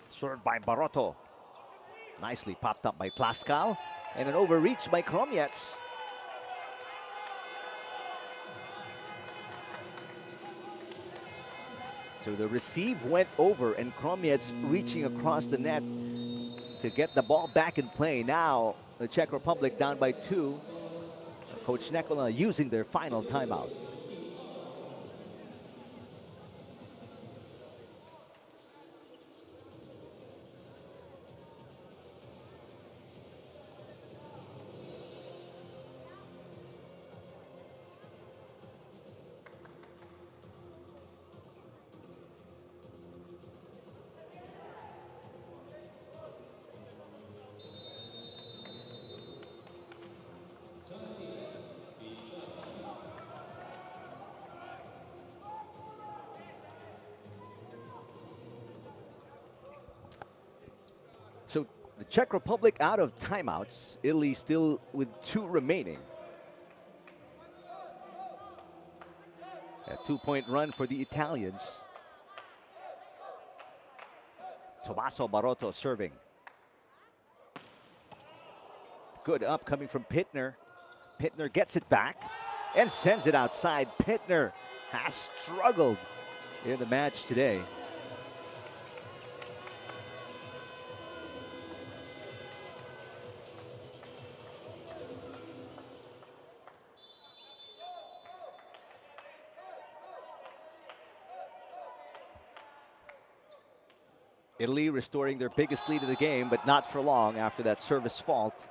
Served by Barotto. Nicely popped up by Tlaskal. And an overreach by Kromiec. So the receive went over and Kromiec reaching across the net to get the ball back in play. Now the Czech Republic down by 2. Coach Nekola using their final timeout. So the Czech Republic out of timeouts. Italy still with 2 remaining. A 2-point run for the Italians. Tommaso Barotto serving. Good up coming from Pittner. Pittner gets it back and sends it outside. Pittner has struggled in the match today. Italy restoring their biggest lead of the game, but not for long after that service fault.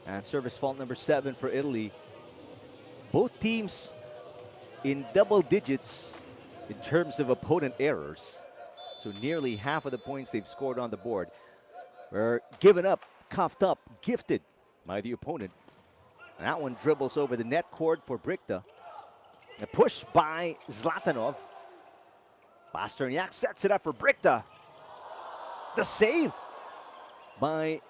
And service fault number 7 for Italy. Both teams in double digits in terms of opponent errors. So nearly half of the points they've scored on the board were given up, coughed up, gifted by the opponent. And that one dribbles over the net cord for Brichta. A push by Zlatanov. Pasternak sets it up for Brichta. The save by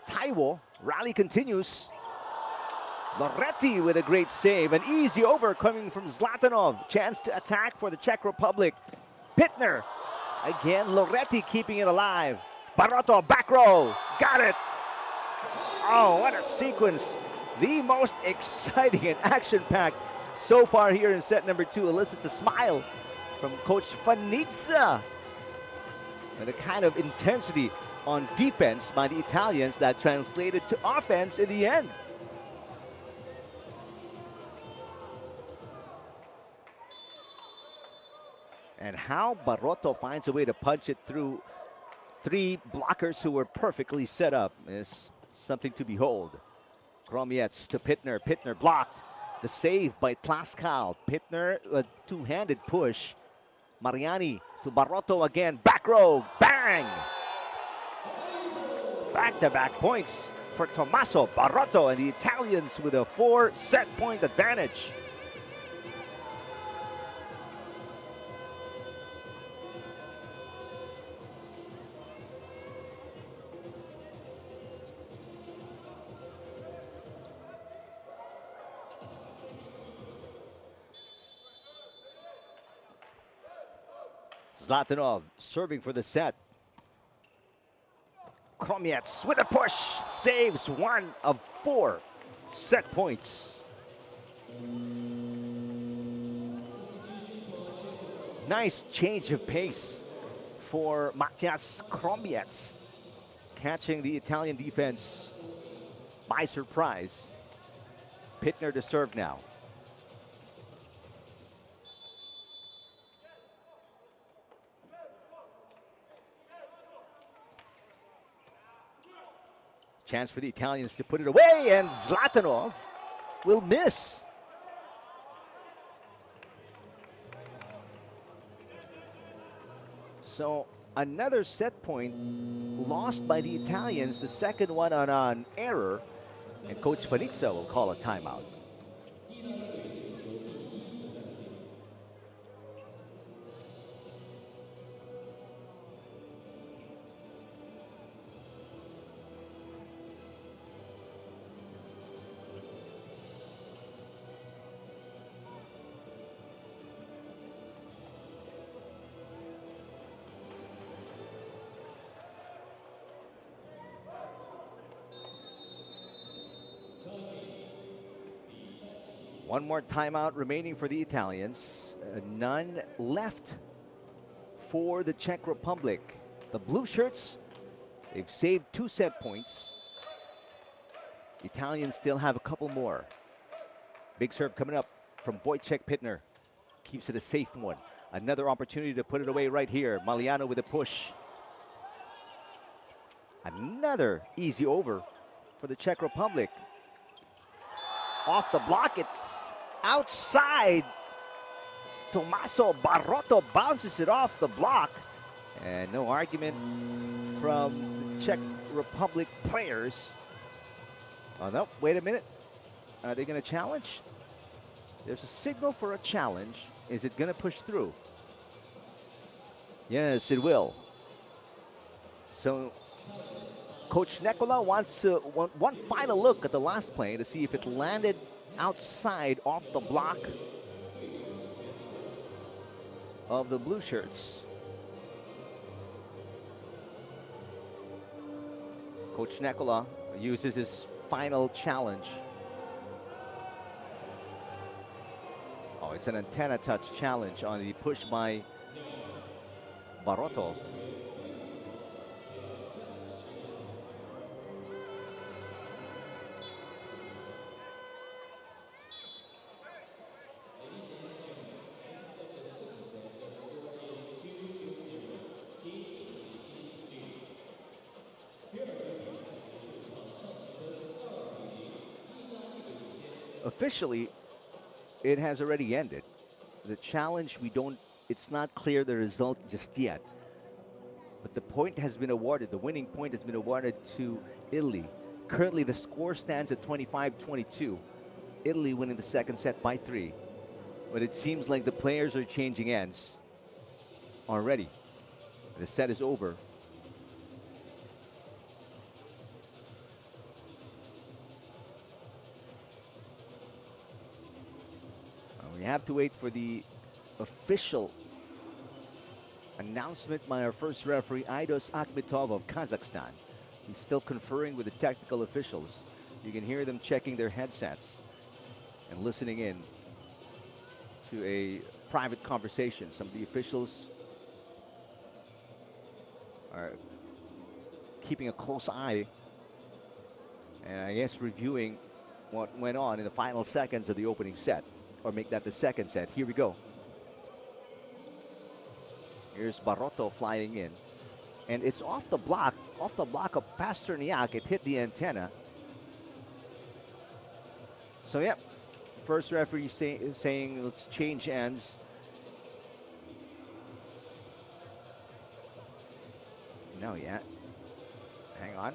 Taiwo. Rally continues. Loretti with a great save. An easy over coming from Zlatanov. Chance to attack for the Czech Republic. Pittner. Again, Loretti keeping it alive. Barotto, back row. Got it. Oh, what a sequence. The most exciting and action-packed so far here in set number 2. Elicits a smile from Coach Fanizza. And the kind of intensity on defense by the Italians that translated to offense in the end. And how Barotto finds a way to punch it through 3 blockers who were perfectly set up is something to behold. Kromiec to Pittner. Pittner blocked. The save by Tlaskal. Pittner, a 2-handed push. Mariani to Barotto again. Back row. Bang! Back-to-back points for Tommaso Barotto and the Italians with a 4-set point advantage. Zlatanov serving for the set. Kromiec with a push. Saves 1 of 4 set points. Nice change of pace for Matias Kromiec. Catching the Italian defense by surprise. Pittner to serve now. Chance for the Italians to put it away, and Zlatanov will miss. So another set point lost by the Italians, the second one on an error, and Coach Fanizza will call a timeout. One more timeout remaining for the Italians. None left for the Czech Republic. The blue shirts, they've saved 2 set points. Italians still have a couple more. Big serve coming up from Wojciech Pittner. Keeps it a safe one. Another opportunity to put it away right here. Maliano with a push. Another easy over for the Czech Republic. Off the block, it's outside. Tommaso Barotto bounces it off the block. And no argument from the Czech Republic players. Oh no, wait a minute. Are they gonna challenge? There's a signal for a challenge. Is it gonna push through? Yes, it will. So Coach Nekola wants to one final look at the last play to see if it landed outside off the block of the blue shirts. Coach Nekola uses his final challenge. Oh, it's an antenna touch challenge on the push by Barotto. Officially, it has already ended. The challenge, it's not clear the result just yet. But the point has been awarded, the winning point has been awarded to Italy. Currently, the score stands at 25-22. Italy winning the second set by 3. But it seems like the players are changing ends already. The set is over. We have to wait for the official announcement by our first referee, Aidos Akhmetov of Kazakhstan. He's still conferring with the technical officials. You can hear them checking their headsets and listening in to a private conversation. Some of the officials are keeping a close eye and I guess reviewing what went on in the final seconds of the opening set. Or make that the second set. Here we go. Here's Barotto flying in. And it's off the block of Pasterniak. It hit the antenna. So, yeah, first referee saying let's change ends. No, yeah. Hang on.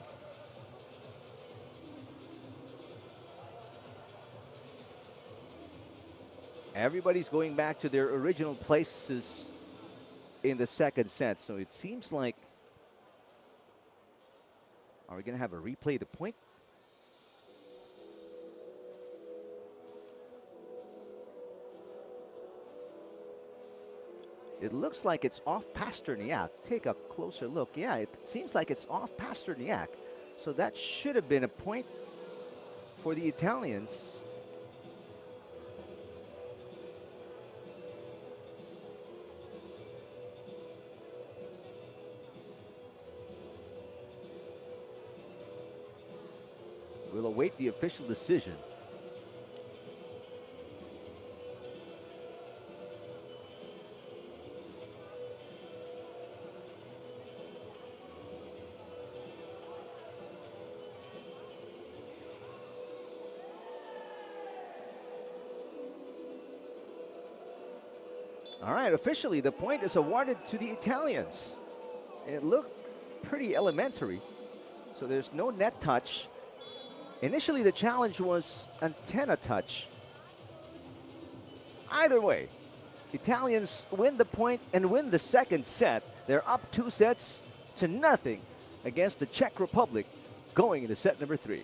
Everybody's going back to their original places in the second set. So it seems like, are we going to have a replay of the point? It looks like it's off Pasterniak. Take a closer look. Yeah, it seems like it's off Pasterniak. So that should have been a point for the Italians. We'll await the official decision. All right, officially, the point is awarded to the Italians. It looked pretty elementary, so there's no net touch. Initially, the challenge was antenna touch. Either way, Italians win the point and win the second set. They're up 2-0 against the Czech Republic going into set number 3.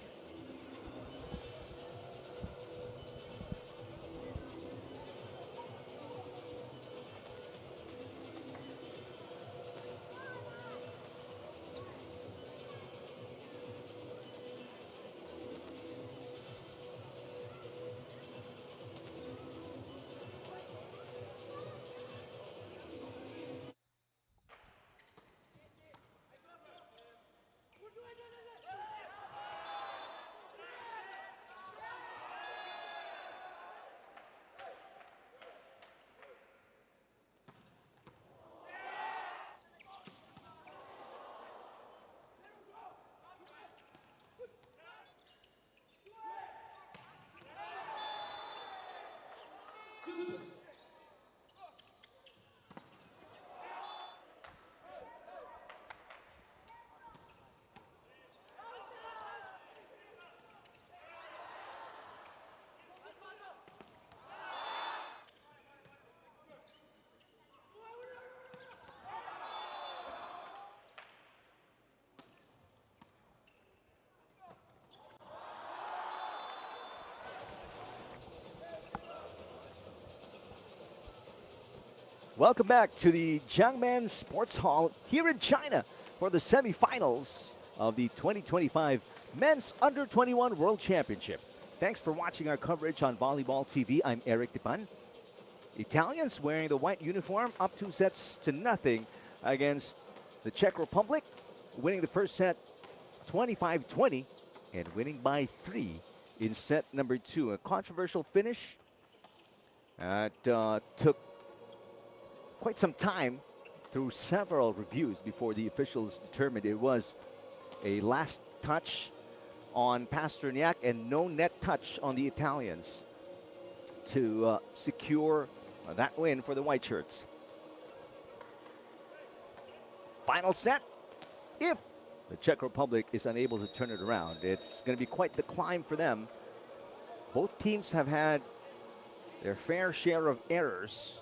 Welcome back to the Jiangmen Sports Hall here in China for the semifinals of the 2025 Men's Under-21 World Championship. Thanks for watching our coverage on Volleyball TV. I'm Eric Dipan. Italians wearing the white uniform up 2-0 against the Czech Republic, winning the first set 25-20 and winning by 3 in set number 2. A controversial finish that took quite some time through several reviews before the officials determined it was a last touch on Pasternak and no net touch on the Italians to secure that win for the white shirts. Final set. If the Czech Republic is unable to turn it around, it's going to be quite the climb for them. Both teams have had their fair share of errors,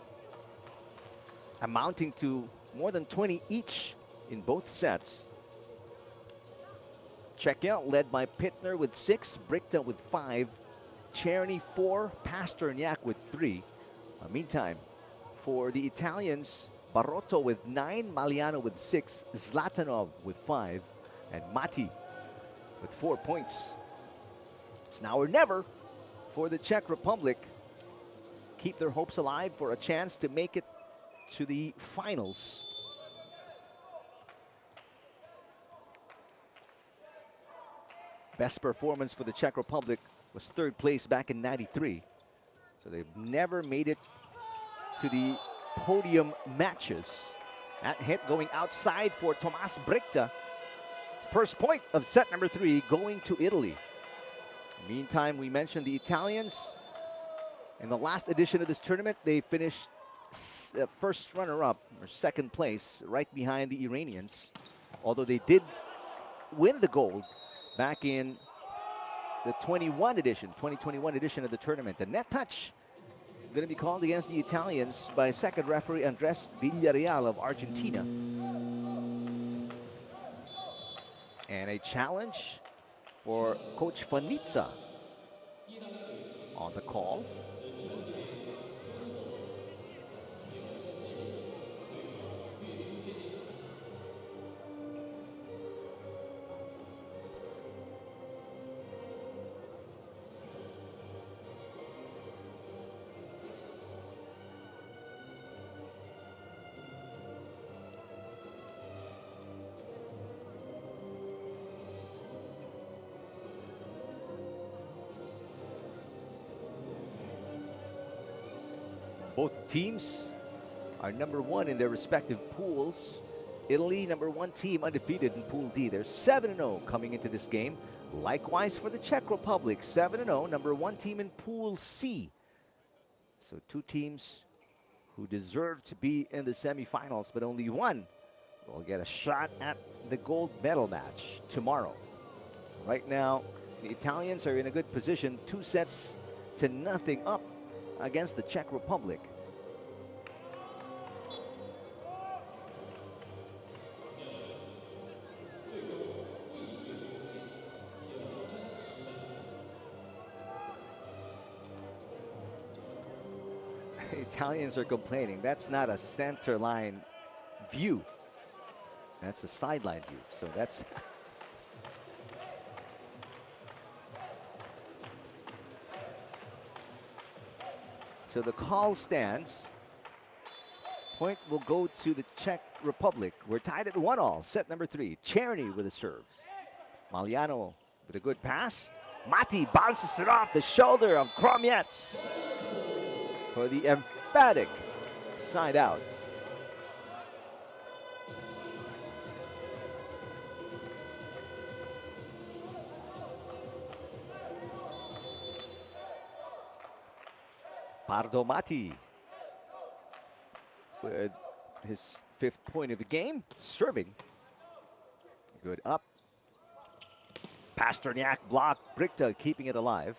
amounting to more than 20 each in both sets. Czechia led by Pittner with 6, Brichta with 5, Czerny 4, Pasternak with 3. Meantime, for the Italians, Barotto with 9, Maliano with 6, Zlatanov with 5, and Mati with 4 points. It's now or never for the Czech Republic. Keep their hopes alive for a chance to make it to the finals. Best performance for the Czech Republic was 3rd place back in '93. So they've never made it to the podium matches. That hit going outside for Tomas Brichta. First point of set number 3 going to Italy. Meantime, we mentioned the Italians. In the last edition of this tournament, they finished first runner-up, or 2nd place, right behind the Iranians. Although they did win the gold back in the 2021 edition of the tournament. The net touch going to be called against the Italians by second referee Andres Villarreal of Argentina. And a challenge for Coach Fanitza on the call. Both teams are number 1 in their respective pools. Italy, number 1 team, undefeated in Pool D. They're 7-0 coming into this game. Likewise for the Czech Republic, 7-0, number 1 team in Pool C. So 2 teams who deserve to be in the semifinals, but only one will get a shot at the gold medal match tomorrow. Right now, the Italians are in a good position, 2-0 up against the Czech Republic. Italians are complaining. That's not a center line view. That's a sideline view. So that's so the call stands. Point will go to the Czech Republic. We're tied at 1-1. Set number 3. Czerny with a serve. Maliano with a good pass. Mati bounces it off the shoulder of Kromiec for the emphatic side out. Pardo Mati with his 5th point of the game, serving. Good up. Pasternak blocked. Brichta keeping it alive.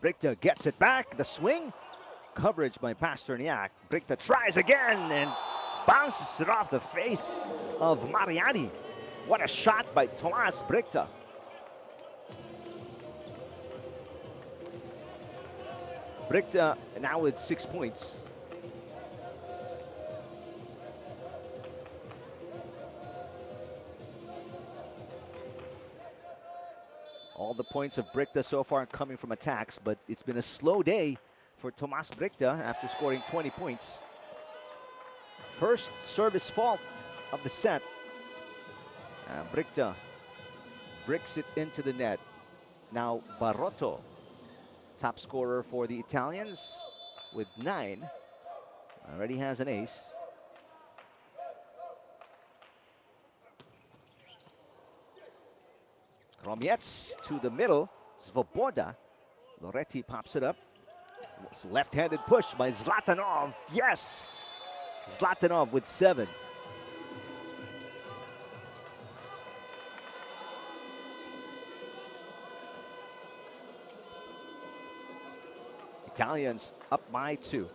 Brichta gets it back. The swing. Coverage by Pasternak. Brichta tries again and bounces it off the face of Mariani. What a shot by Tomas Brichta. Brichta now with 6 points. All the points of Brichta so far coming from attacks, but it's been a slow day for Tomas Brichta after scoring 20 points. First service fault of the set. Brichta bricks it into the net. Now Barotto, top scorer for the Italians with 9. Already has an ace. Kromiec to the middle. Svoboda. Loretti pops it up. Left-handed push by Zlatanov. Yes! Zlatanov with 7. Italians up by 2.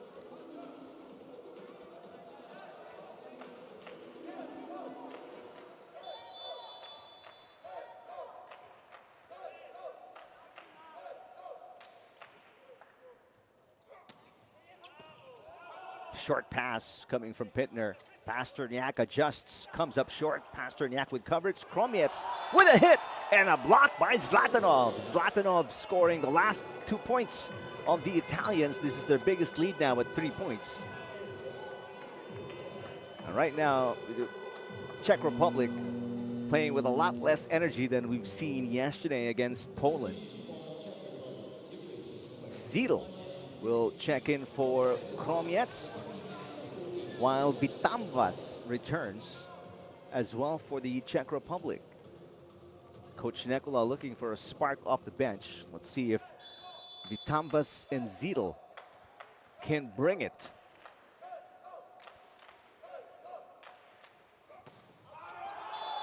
Short pass coming from Pittner. Pasternak adjusts, comes up short. Pasternak with coverage. Kromiec with a hit and a block by Zlatanov. Zlatanov scoring the last 2 points of the Italians. This is their biggest lead now at 3 points. And right now, the Czech Republic playing with a lot less energy than we've seen yesterday against Poland. Zidl will check in for Kromiec, while Vitambas returns as well for the Czech Republic. Coach Nekola looking for a spark off the bench. Let's see if Vitambas and Zidl can bring it.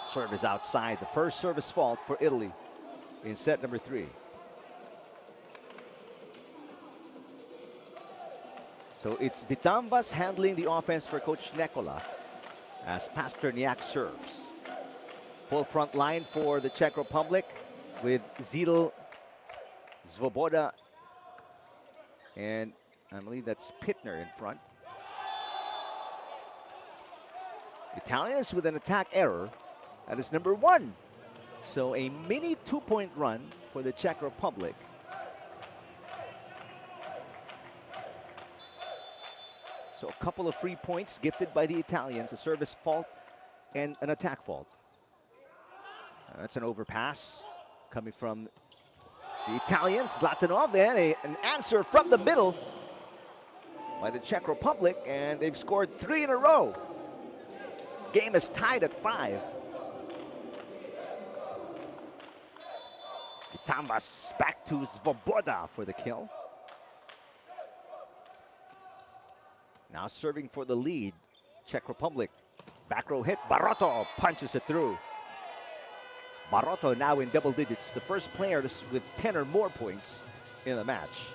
Service outside. The first service fault for Italy in set number 3. So it's Vitambas handling the offense for Coach Nekola as Pasternak serves. Full front line for the Czech Republic with Zidl, Svoboda, and I believe that's Pittner in front. Italians with an attack error. That is number 1. So a mini 2-point run for the Czech Republic. So a couple of free points gifted by the Italians, a service fault and an attack fault. That's an overpass coming from the Italians. Zlatanov, and an answer from the middle by the Czech Republic, and they've scored 3 in a row. Game is tied at 5. Vitambas back to Svoboda for the kill. Now serving for the lead, Czech Republic. Back row hit, Barotto punches it through. Barotto now in double digits, the first player with 10 or more points in the match.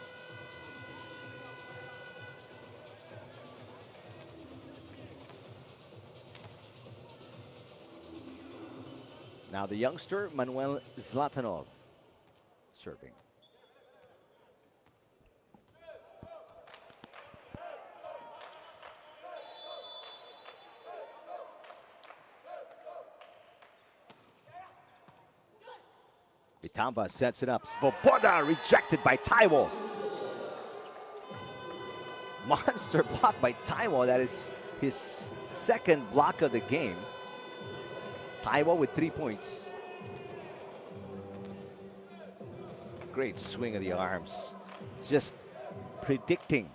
Now the youngster, Manuel Zlatanov, serving. Vitamba sets it up. Svoboda rejected by Taiwo. Monster block by Taiwo. That is his second block of the game. Taiwo with 3 points. Great swing of the arms. Just predicting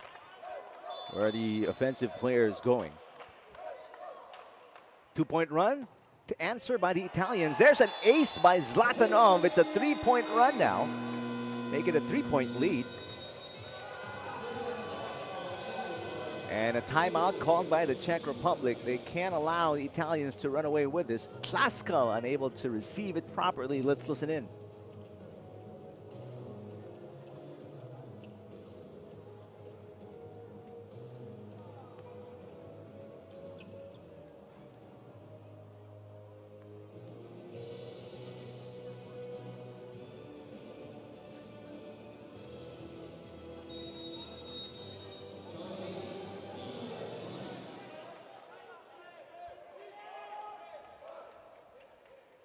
where the offensive player is going. 2-point run to answer by the Italians. There's an ace by Zlatanov. It's a 3-point run now. Make it a 3-point lead. And a timeout called by the Czech Republic. They can't allow the Italians to run away with this. Klaska unable to receive it properly. Let's listen in.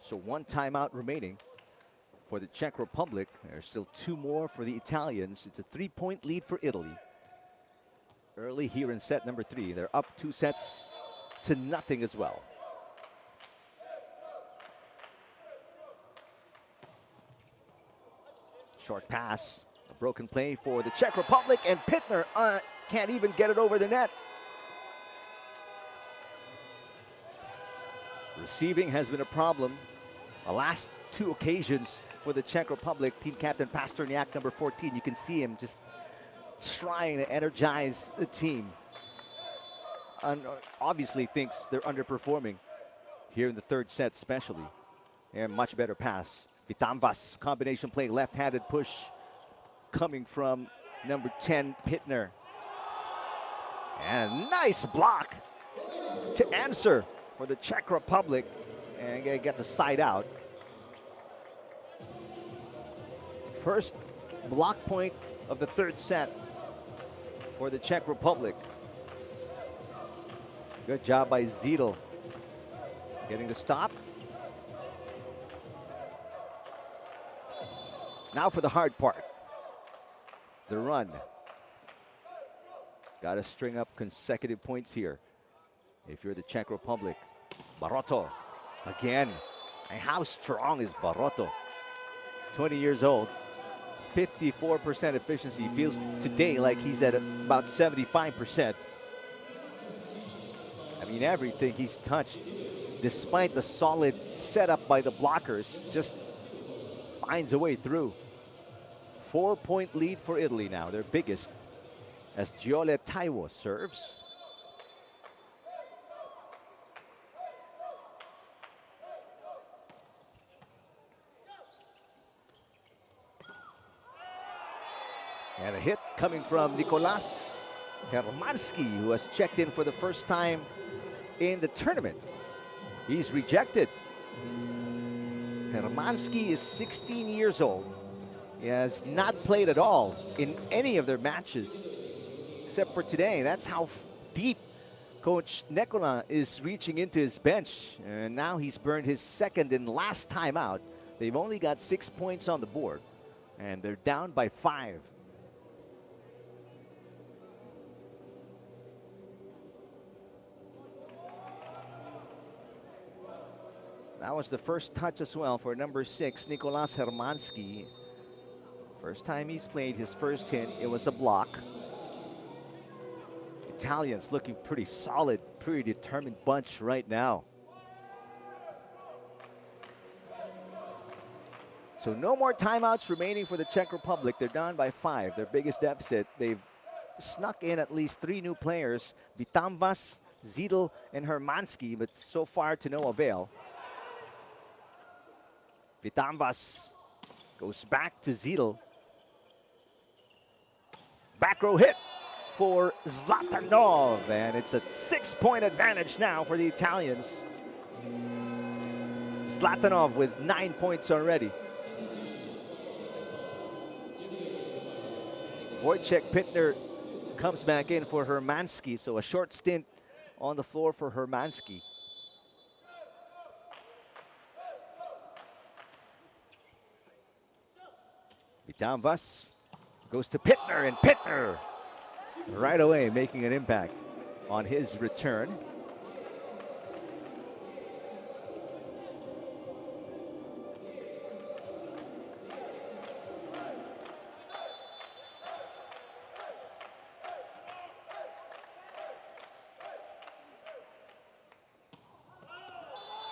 So 1 timeout remaining for the Czech Republic. There's still 2 more for the Italians. It's a 3-point lead for Italy. Early here in set number 3. They're up 2-0 as well. Short pass, a broken play for the Czech Republic, and Pittner can't even get it over the net. Receiving has been a problem. The last 2 occasions for the Czech Republic. Team captain Pasternak, number 14. You can see him just trying to energize the team. Obviously thinks they're underperforming here in the 3rd set especially. And much better pass. Vitambas, combination play, left-handed push coming from number 10, Pittner. And a nice block to answer for the Czech Republic, and get the side out. First block point of the 3rd set for the Czech Republic. Good job by Zidl getting the stop. Now for the hard part, the run. Got to string up consecutive points here if you're the Czech Republic. Barotto again. And how strong is Barotto? 20 years old, 54% efficiency. Feels today like he's at about 75%. I mean, everything he's touched, despite the solid setup by the blockers, just finds a way through. 4-point lead for Italy now, their biggest, as Giole Taiwo serves. And a hit coming from Nicolas Hermanski, who has checked in for the first time in the tournament. He's rejected. Hermanski is 16 years old. He has not played at all in any of their matches, except for today. That's how deep Coach Nekola is reaching into his bench. And now he's burned his 2nd and last time out. They've only got 6 points on the board, and they're down by 5. That was the first touch as well for number 6, Nicolas Hermanski. First time he's played, his first hit, it was a block. Italians looking pretty solid, pretty determined bunch right now. So no more timeouts remaining for the Czech Republic. They're down by 5, their biggest deficit. They've snuck in at least 3 new players, Vitambas, Zidl, and Hermansky, but so far to no avail. Vitambas goes back to Zidl. Back row hit for Zlatanov, and it's a 6-point advantage now for the Italians. Zlatanov with 9 points already. Wojciech Pittner comes back in for Hermansky, so a short stint on the floor for Hermansky. Vitambas goes to Pittner, and Pittner right away making an impact on his return.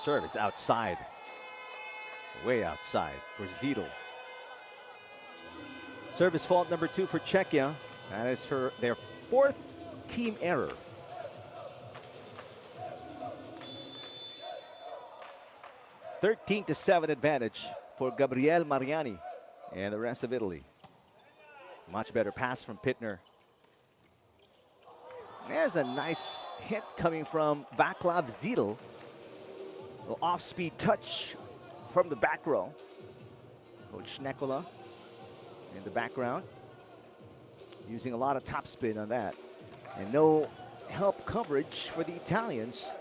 Service outside, way outside for Zidl. Service fault number 2 for Czechia. That is their 4th team error. (13-7) advantage for Gabriel Mariani and the rest of Italy. Much better pass from Pittner. There's a nice hit coming from Vaclav Zidl. Off-speed touch from the back row. Coach Nekola in the background, using a lot of topspin on that. And no help coverage for the Italians.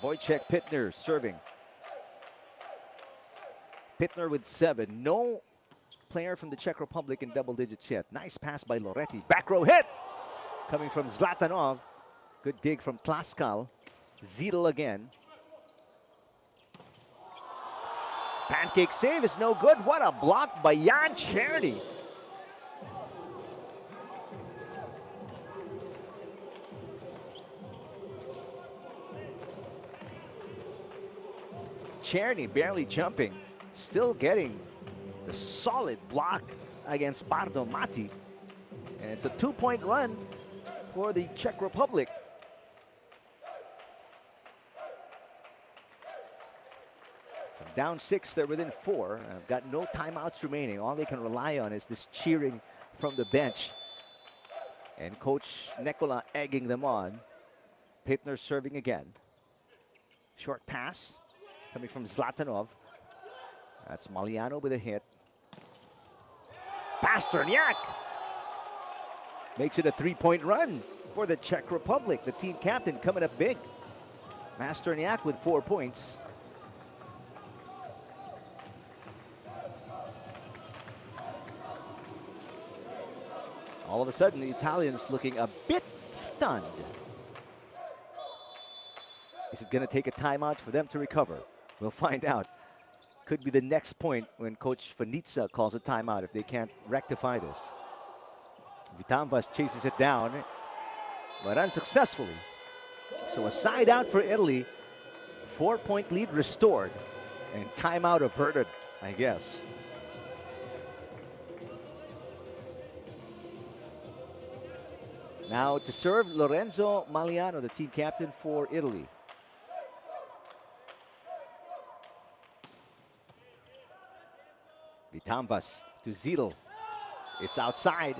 Wojciech Pittner serving. Pittner with 7. No player from the Czech Republic in double digits yet. Nice pass by Loretti. Back row hit coming from Zlatanov. Good dig from Tlaskal. Zidl again. Pancake save is no good. What a block by Jan Czerny. Czerny barely jumping, still getting the solid block against Pardo Mati. And it's a 2-point run for the Czech Republic. From down 6, they're within 4. I've got no timeouts remaining. All they can rely on is this cheering from the bench. And Coach Nekola egging them on. Pittner serving again. Short pass coming from Zlatanov. That's Maliano with a hit. Pasternak makes it a 3-point run for the Czech Republic. The team captain coming up big. Pasternak with 4 points. All of a sudden, the Italians looking a bit stunned. Is it going to take a timeout for them to recover? We'll find out. Could be the next point when Coach Fanitza calls a timeout if they can't rectify this. Vitambas chases it down, but unsuccessfully. So a side out for Italy. 4-point lead restored, and timeout averted, I guess. Now to serve, Lorenzo Maliano, the team captain for Italy. Vitambas to Zidl. It's outside.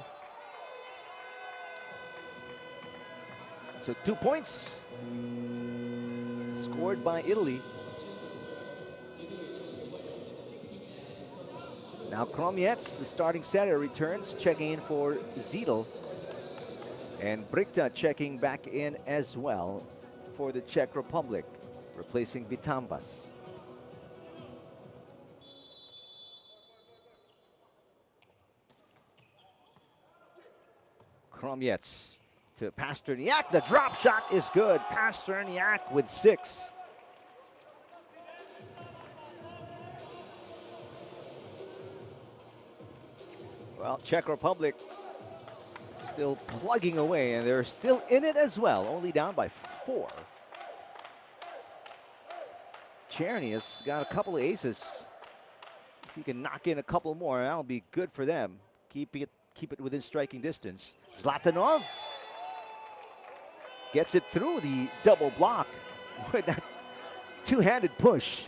So 2 points scored by Italy. Now Kromiec, the starting setter, returns, checking in for Zidl. And Bricta checking back in as well for the Czech Republic, replacing Vitambas. Kromiec to Pasternak. The drop shot is good. Pasternak with 6. Well, Czech Republic still plugging away, and they're still in it as well, only down by 4. Czerny has got a couple of aces If you can knock in a couple more, that'll be good for them. Keep it within striking distance. Zlatanov gets it through the double block with that two-handed push.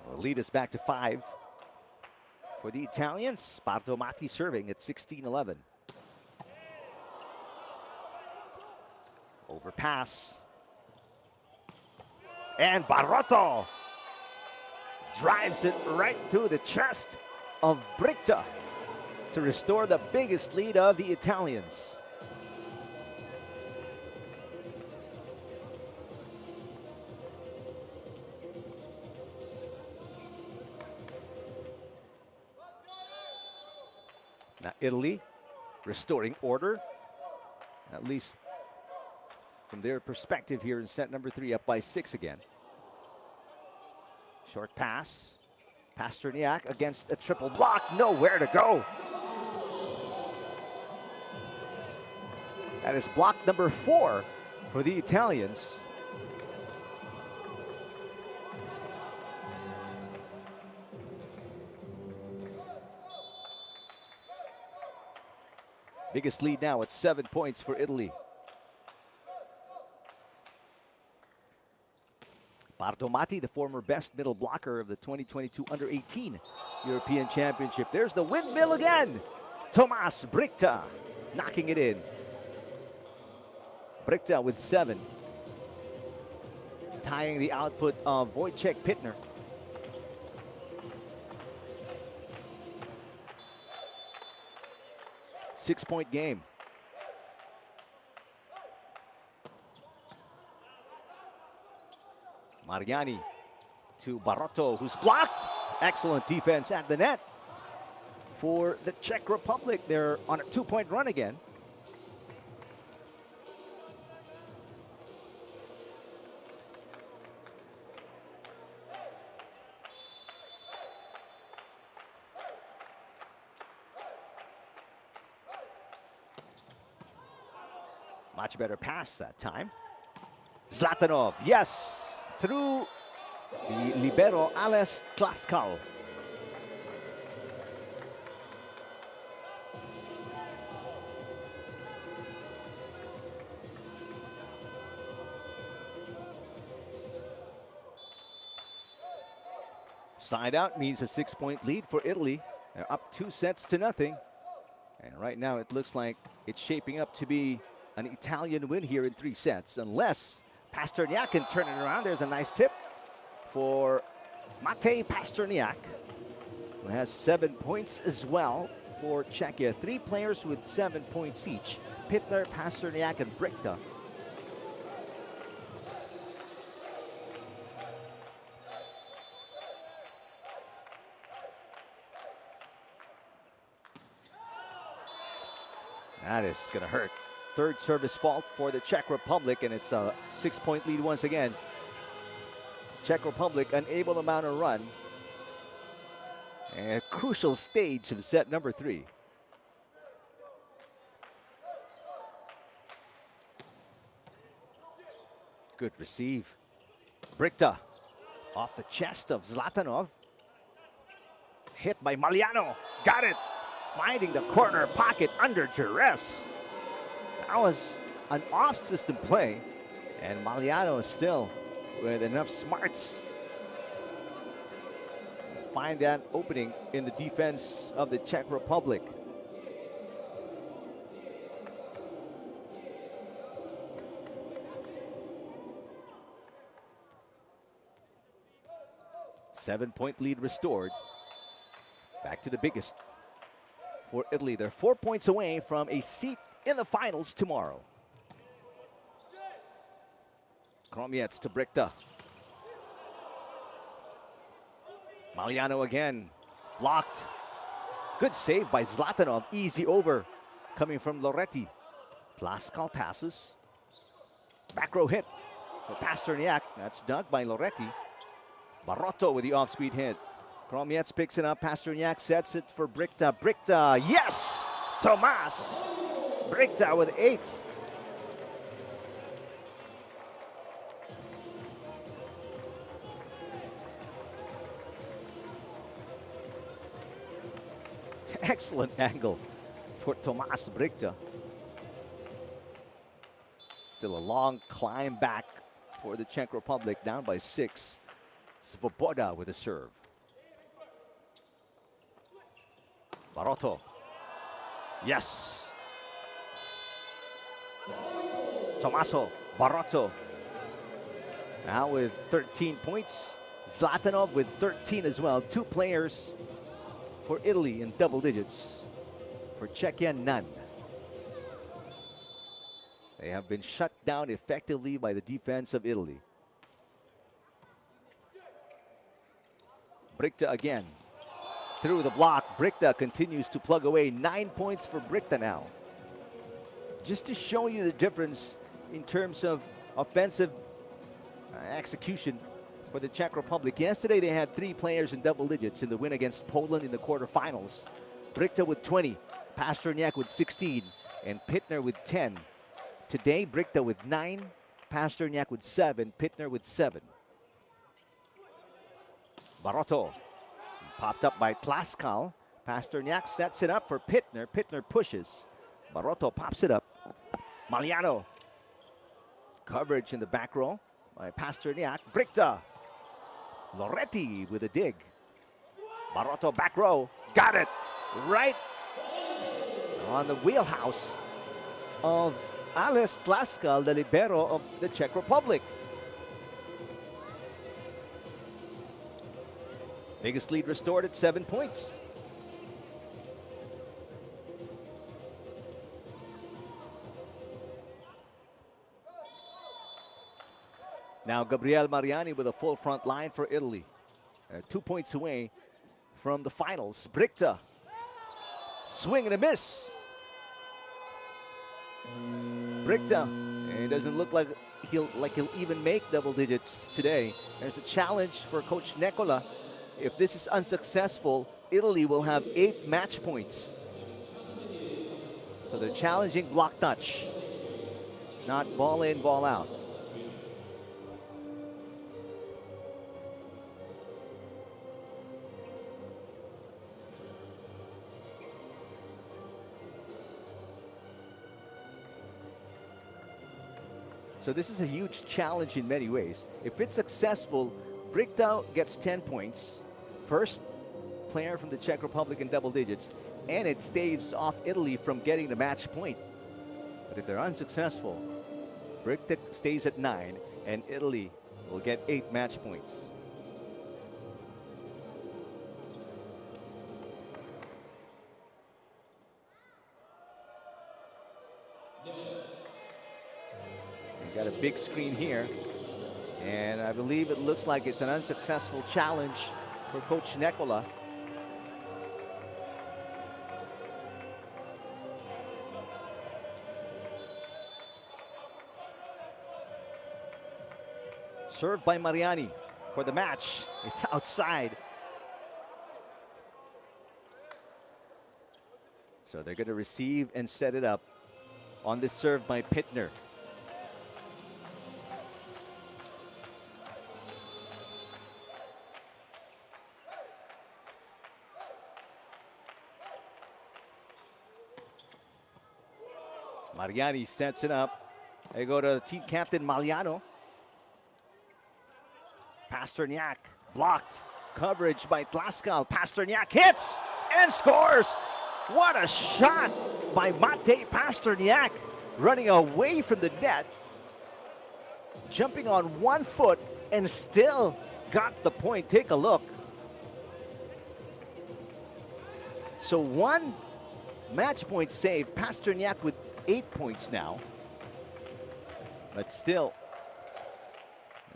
Will lead us back to 5 for the Italians. Bartomati serving at 16-11. Overpass. And Barotto drives it right through the chest of Britta to restore the biggest lead of the Italians. Now Italy restoring order, at least from their perspective here in set number 3, up by 6 again. Short pass. Pasterniak against a triple block. Nowhere to go. That is block number 4 for the Italians. Biggest lead now at 7 points for Italy. Bartomati, the former best middle blocker of the 2022 Under-18 European Championship. There's the windmill again. Tomas Britta knocking it in. Britta with 7. Tying the output of Wojciech Pittner. Six-point game. Mariani to Barotto, who's blocked. Excellent defense at the net for the Czech Republic. They're on a 2-point run again. Much better pass that time. Zlatanov, yes, through the libero Ales Tlaskal. Side out means a 6-point lead for Italy. They're up 2-0. And right now it looks like it's shaping up to be an Italian win here in 3 sets, unless Pasterniak can turn it around. There's a nice tip for Mate Pasterniak, who has 7 points as well for Czechia. 3 players with 7 points each. Pittner, Pasterniak, and Britta. That is gonna hurt. Third service fault for the Czech Republic, and it's a 6-point lead once again. Czech Republic unable to mount a run. And a crucial stage of set number 3. Good receive. Britta off the chest of Zlatanov. Hit by Maliano. Got it. Finding the corner pocket under duress. That was an off-system play, and Maliano still with enough smarts find that opening in the defense of the Czech Republic. Seven-point lead restored. Back to the biggest for Italy. They're 4 points away from a seat in the finals tomorrow. Kromiec to Britta. Maliano again, blocked. Good save by Zlatanov, easy over, coming from Loretti. Tlaskal passes. Back row hit for Pasterniak, that's dug by Loretti. Barotto with the off-speed hit. Kromiec picks it up, Pasterniak sets it for Britta. Britta, yes! Tomas Bricta with 8. Excellent angle for Tomas Bricta. Still a long climb back for the Czech Republic, down by 6. Svoboda with a serve. Barotto. Yes. Tommaso Barotto now with 13 points. Zlatanov with 13 as well. 2 players for Italy in double digits. For Czechia, none. They have been shut down effectively by the defense of Italy. Bricta again. Through the block, Bricta continues to plug away. 9 points for Bricta now. Just to show you the difference in terms of offensive execution for the Czech Republic. Yesterday they had 3 players in double digits in the win against Poland in the quarterfinals. Bricta with 20, Pasternak with 16, and Pittner with 10. Today, Bricta with 9, Pasternak with 7, Pittner with 7. Barotto popped up by Tlaskal. Pasternak sets it up for Pittner. Pittner pushes. Barotto pops it up. Maliano. Coverage in the back row by Pasternak. Bricta. Loretti with a dig. Barotto back row. Got it. Right on the wheelhouse of Ales Tlaskal, the libero of the Czech Republic. Biggest lead restored at 7 points. Now Gabriel Mariani with a full front line for Italy. 2 points away from the finals. Bricta. Swing and a miss. Bricta. It doesn't look like he'll even make double digits today. There's a challenge for Coach Nekola. If this is unsuccessful, Italy will have 8 match points. So they're challenging block touch, not ball in, ball out. So this is a huge challenge in many ways. If it's successful, Bricta gets 10 points. First player from the Czech Republic in double digits, and it staves off Italy from getting the match point. But if they're unsuccessful, Bricta stays at 9, and Italy will get 8 match points. We've got a big screen here, and I believe it looks like it's an unsuccessful challenge for Coach Nekola. Served by Mariani for the match. It's outside. So they're going to receive and set it up on this serve by Pittner. Mariani sets it up. They go to team captain Maliano. Pasternak blocked. Coverage by Tlaskal. Pasternak hits and scores. What a shot by Mate Pasternak, running away from the net, jumping on 1 foot and still got the point. Take a look. So 1 match point saved. Pasternak with 8 points now. But still,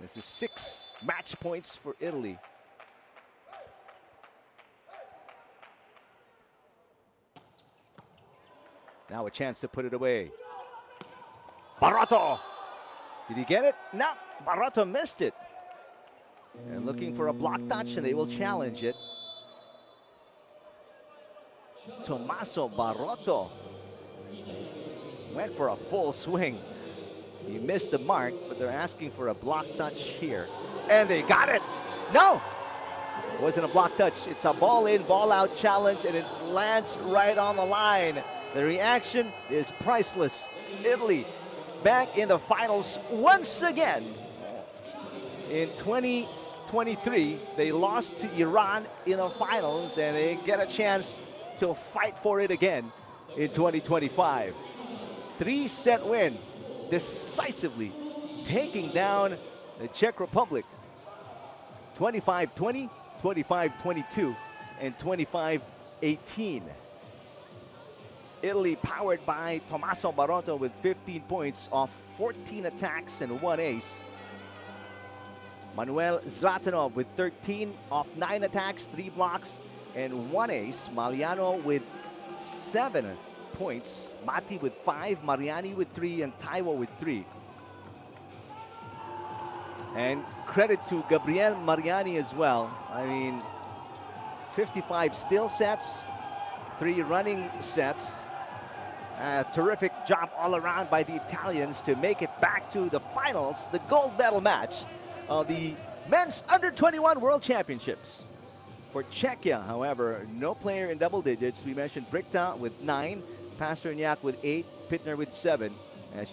this is 6 match points for Italy. Now a chance to put it away. Barotto. Did he get it? No, Barotto missed it. And looking for a block touch, and they will challenge it. Tommaso Barotto. went for a full swing. He missed the mark, but they're asking for a block touch here. And they got it. No, it wasn't a block touch. It's a ball in, ball out challenge, and it lands right on the line. The reaction is priceless. Italy back in the finals once again. In 2023, they lost to Iran in the finals, and they get a chance to fight for it again in 2025. 3-set win, decisively taking down the Czech Republic. 25-20, 25-22, and 25-18. Italy powered by Tommaso Barotto with 15 points off 14 attacks and 1 ace. Manuel Zlatanov with 13 off 9 attacks, 3 blocks, and 1 ace. Maliano with 7 points. Mati with 5, Mariani with 3, and Taiwo with 3. And credit to Gabriel Mariani as well. I mean, 55 still sets, 3 running sets. Terrific job all around by the Italians to make it back to the finals, the gold medal match of the men's under-21 World Championships. For Czechia, however, no player in double digits. We mentioned Brichta with 9, Pasternak with 8, Pittner with 7.